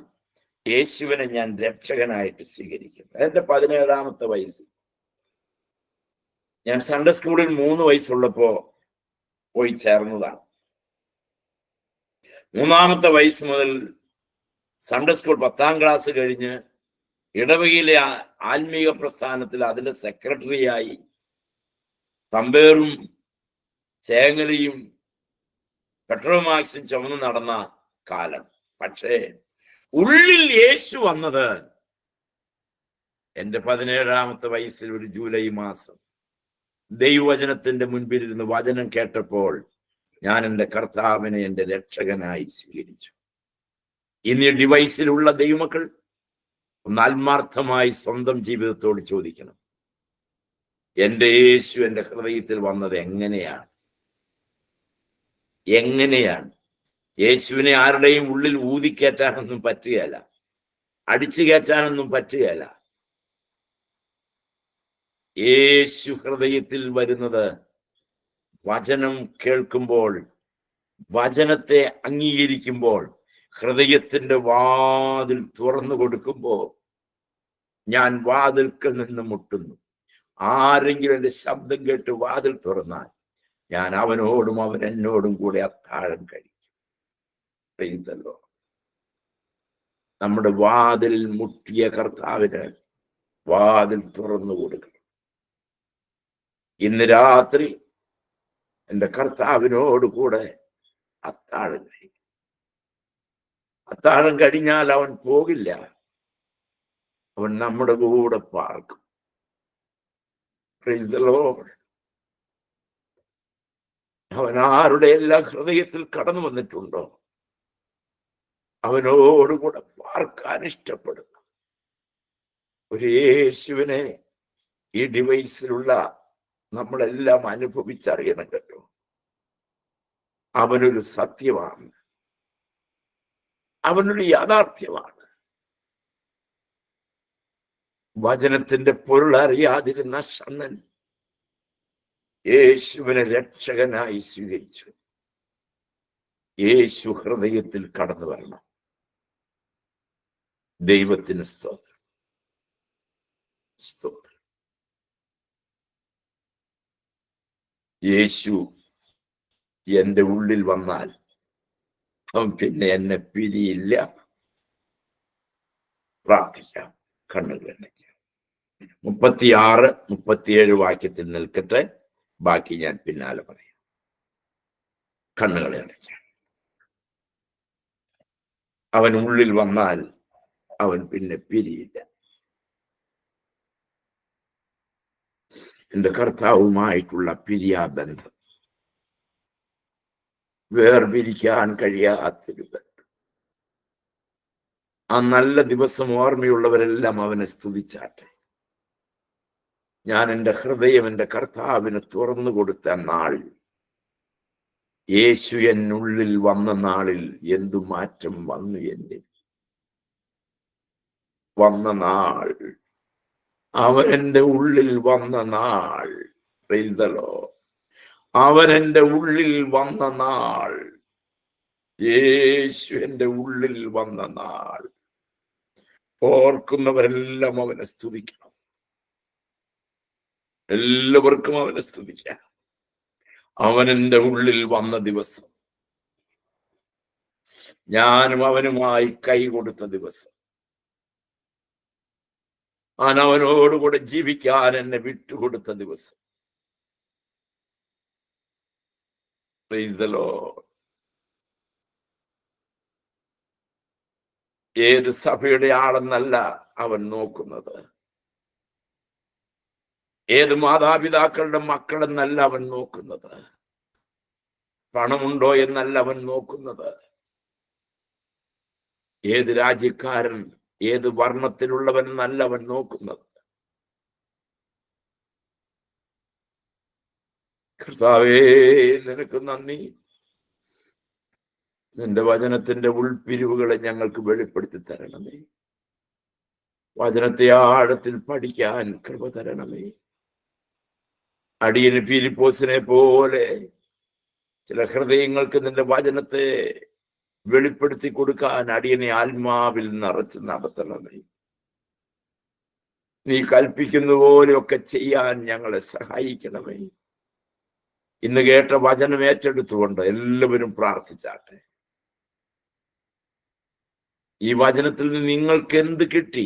യേശുവിനെ ഞാൻ രക്ഷകനായിട്ട് സ്വീകരിക്കുന്നത്. എന്റെ 17ാമത്തെ വയസ്സിൽ ഞാൻ സൺഡേ സ്കൂളിൽ 3 വയസ്സുള്ളപ്പോ പോയി ചേർന്നതാണ്. 3ാമത്തെ വയസ്സ് മുതൽ സൺഡേ സ്കൂൾ 10ാം ക്ലാസ് കഴിഞ്ഞ് ഇടവകയിലെ ആത്മീക പ്രസ്ഥാനത്തിൽ അതിന്റെ സെക്രട്ടറിയായി തമ്പേറും ചേങ്ങലയും പെട്രോമാക്സും ചുമന്ന് നടന്ന കാലം. പക്ഷേ ഉള്ളിൽ യേശു വന്നത് എന്റെ 17ാമത്തെ വയസ്സിൽ ഒരു ജൂലൈ മാസം ദൈവവചനത്തിന്റെ മുൻപിലിരുന്ന് വചനം കേട്ടപ്പോൾ ഞാൻ എൻ്റെ കർത്താവിനെ എൻ്റെ രക്ഷകനായി സ്വീകരിച്ചു. ഇനി ഡിവൈസിലുള്ള ദൈവമക്കൾ ഒന്ന് ആത്മാർത്ഥമായി സ്വന്തം ജീവിതത്തോട് ചോദിക്കണം, എൻ്റെ യേശു എൻ്റെ ഹൃദയത്തിൽ വന്നത് എങ്ങനെയാണ്? യേശുവിനെ ആരുടെയും ഉള്ളിൽ ഊതിക്കയറ്റാനൊന്നും പറ്റുകയില്ല, അടിച്ചു കയറ്റാനൊന്നും പറ്റുകയില്ല. യേശു ഹൃദയത്തിൽ വരുന്നത് വചനം കേൾക്കുമ്പോൾ, വചനത്തെ അംഗീകരിക്കുമ്പോൾ, ഹൃദയത്തിന്റെ വാതിൽ തുറന്നു കൊടുക്കുമ്പോ ഞാൻ വാതിൽക്കൽ നിന്ന് മുട്ടുന്നു. ആരെങ്കിലും എൻ്റെ ശബ്ദം കേട്ട് വാതിൽ തുറന്നാൽ ഞാൻ അവനോടും അവൻ എന്നോടും കൂടെ അത്താഴം കഴിക്കും. നമ്മുടെ വാതിൽ മുട്ടിയ കർത്താവിന് വാതിൽ തുറന്നു കൊടുക്കണം. ഇന്ന് രാത്രി എൻ്റെ കർത്താവിനോട് കൂടെ അത്താഴം കഴിക്കും. അത്താഴം കഴിഞ്ഞാൽ അവൻ പോകില്ല, അവൻ നമ്മുടെ കൂടെ പാർക്കും. Praise the Lord. അവൻ ആരുടെ എല്ലാ ഹൃദയത്തിൽ കടന്നു വന്നിട്ടുണ്ടോ അവനോടുകൂടെ പാർക്കാൻ ഇഷ്ടപ്പെടുന്നു. ഒരു യേശുവിനെ ഈ ഡിവൈസിലുള്ള നമ്മളെല്ലാം അനുഭവിച്ചറിയണം കേട്ടോ. അവനൊരു സത്യമാണ്, അവനൊരു യാഥാർത്ഥ്യമാണ്. വചനത്തിന്റെ പൊരുൾ അറിയാതിരുന്ന ഷണ്ണൻ യേശുവിനെ രക്ഷകനായി സ്വീകരിച്ചു. യേശു ഹൃദയത്തിൽ കടന്നു വരണം. ദൈവത്തിന് സ്തോത്രം, സ്തോത്രം. യേശു എൻ്റെ ഉള്ളിൽ വന്നാൽ അവൻ പിന്നെ എന്നെ പിരിയില്ല. പ്രാർത്ഥിക്കാം, കണ്ണുകൾ അടയ്ക്കാം. 36, 37 വാക്യത്തിൽ നിൽക്കട്ടെ, ബാക്കി ഞാൻ പിന്നാലെ പറയാം. കണ്ണുകളെ അടയ്ക്കാം. അവൻ ഉള്ളിൽ വന്നാൽ അവൻ പിന്നെ പിരിയില്ല. എൻ്റെ കർത്താവുമായിട്ടുള്ള പിരിയാബന്ധം, വേർപിരിക്കാൻ കഴിയാത്തൊരു ബന്ധം. ആ നല്ല ദിവസം ഓർമ്മയുള്ളവരെല്ലാം അവനെ സ്തുതിച്ചാട്ടെ. ഞാൻ എൻ്റെ ഹൃദയം എൻ്റെ കർത്താവിന് തുറന്നു കൊടുത്ത നാൾ, യേശു എന്നുള്ളിൽ വന്ന നാളിൽ എന്തു മാറ്റം വന്നു. എന്നിൽ വന്ന നാൾ, അവൻ എൻ്റെ ഉള്ളിൽ വന്ന നാൾ. Praise the Lord. അവൻ എൻ്റെ ഉള്ളിൽ വന്ന നാൾ, യേശു എൻ്റെ ഉള്ളിൽ വന്ന നാൾ. ഓർക്കുന്നവരെല്ലാം അവനെ സ്തുതിക്കണം. എല്ലാവർക്കും അവനെ സ്തുതിക്കാം. അവൻ എൻ്റെ ഉള്ളിൽ വന്ന ദിവസം, ഞാനും അവനുമായി കൈ കൊടുത്ത ദിവസം, അവനോടുകൂടെ ജീവിക്കാൻ എന്നെ വിട്ടുകൊടുത്ത ദിവസം. Praise the Lord. ഏത് സഭയുടെ ആളെന്നല്ല അവൻ നോക്കുന്നത്, ഏത് മാതാപിതാക്കളുടെ മക്കളെന്നല്ല അവൻ നോക്കുന്നത്, പണമുണ്ടോ എന്നല്ല അവൻ നോക്കുന്നത്, ഏത് രാജ്യക്കാരൻ ഏത് വർണ്ണത്തിലുള്ളവൻ എന്നല്ല അവൻ നോക്കുന്നത്. കർത്താവേ, നിനക്ക് നന്ദി. നിന്റെ വചനത്തിന്റെ ഉൾപ്പിരിവുകളെ ഞങ്ങൾക്ക് വെളിപ്പെടുത്തി തരണമേ. വചനത്തെ ആഴത്തിൽ പഠിക്കാൻ കൃപ തരണമേ. അടിയന് ഫിലിപ്പോസിനെ പോലെ ചില ഹൃദയങ്ങൾക്ക് നിന്റെ വചനത്തെ വെളിപ്പെടുത്തി കൊടുക്കാൻ അടിയനെ ആത്മാവിൽ നിറച്ച് നടത്തണമേ. നീ കൽപ്പിക്കുന്ന പോലെയൊക്കെ ചെയ്യാൻ ഞങ്ങളെ സഹായിക്കണമേ. ഇന്ന് കേട്ട വചനം ഏറ്റെടുത്തുകൊണ്ട് എല്ലാവരും പ്രാർത്ഥിച്ചാട്ടെ. ഈ വചനത്തിൽ നിന്ന് നിങ്ങൾക്ക് എന്ത് കിട്ടി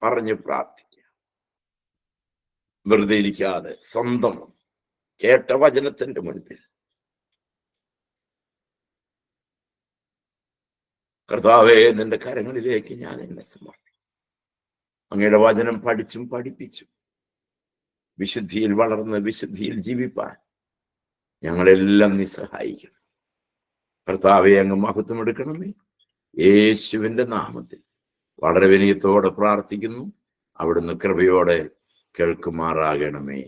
പറഞ്ഞ് പ്രാർത്ഥിക്കുക. വെറുതെ ഇരിക്കാതെ സ്വന്തം കേട്ട വചനത്തിന്റെ മുൻപിൽ കർത്താവേ, നിന്റെ കരങ്ങളിലേക്ക് ഞാൻ എന്നെ സമർപ്പിക്കും. അങ്ങയുടെ വചനം പഠിച്ചും പഠിപ്പിച്ചും വിശുദ്ധിയിൽ വളർന്ന് വിശുദ്ധിയിൽ ജീവിപ്പാൻ ഞങ്ങളെല്ലാം നീ സഹായിക്കണം. കർത്താവെ, അങ്ങ് മഹത്വം എടുക്കണമേ. യേശുവിന്റെ നാമത്തിൽ വളരെ വിനയത്തോടെ പ്രാർത്ഥിക്കുന്നു. അവിടുന്ന് കൃപയോടെ കേൾക്കുമാറാകണമേ.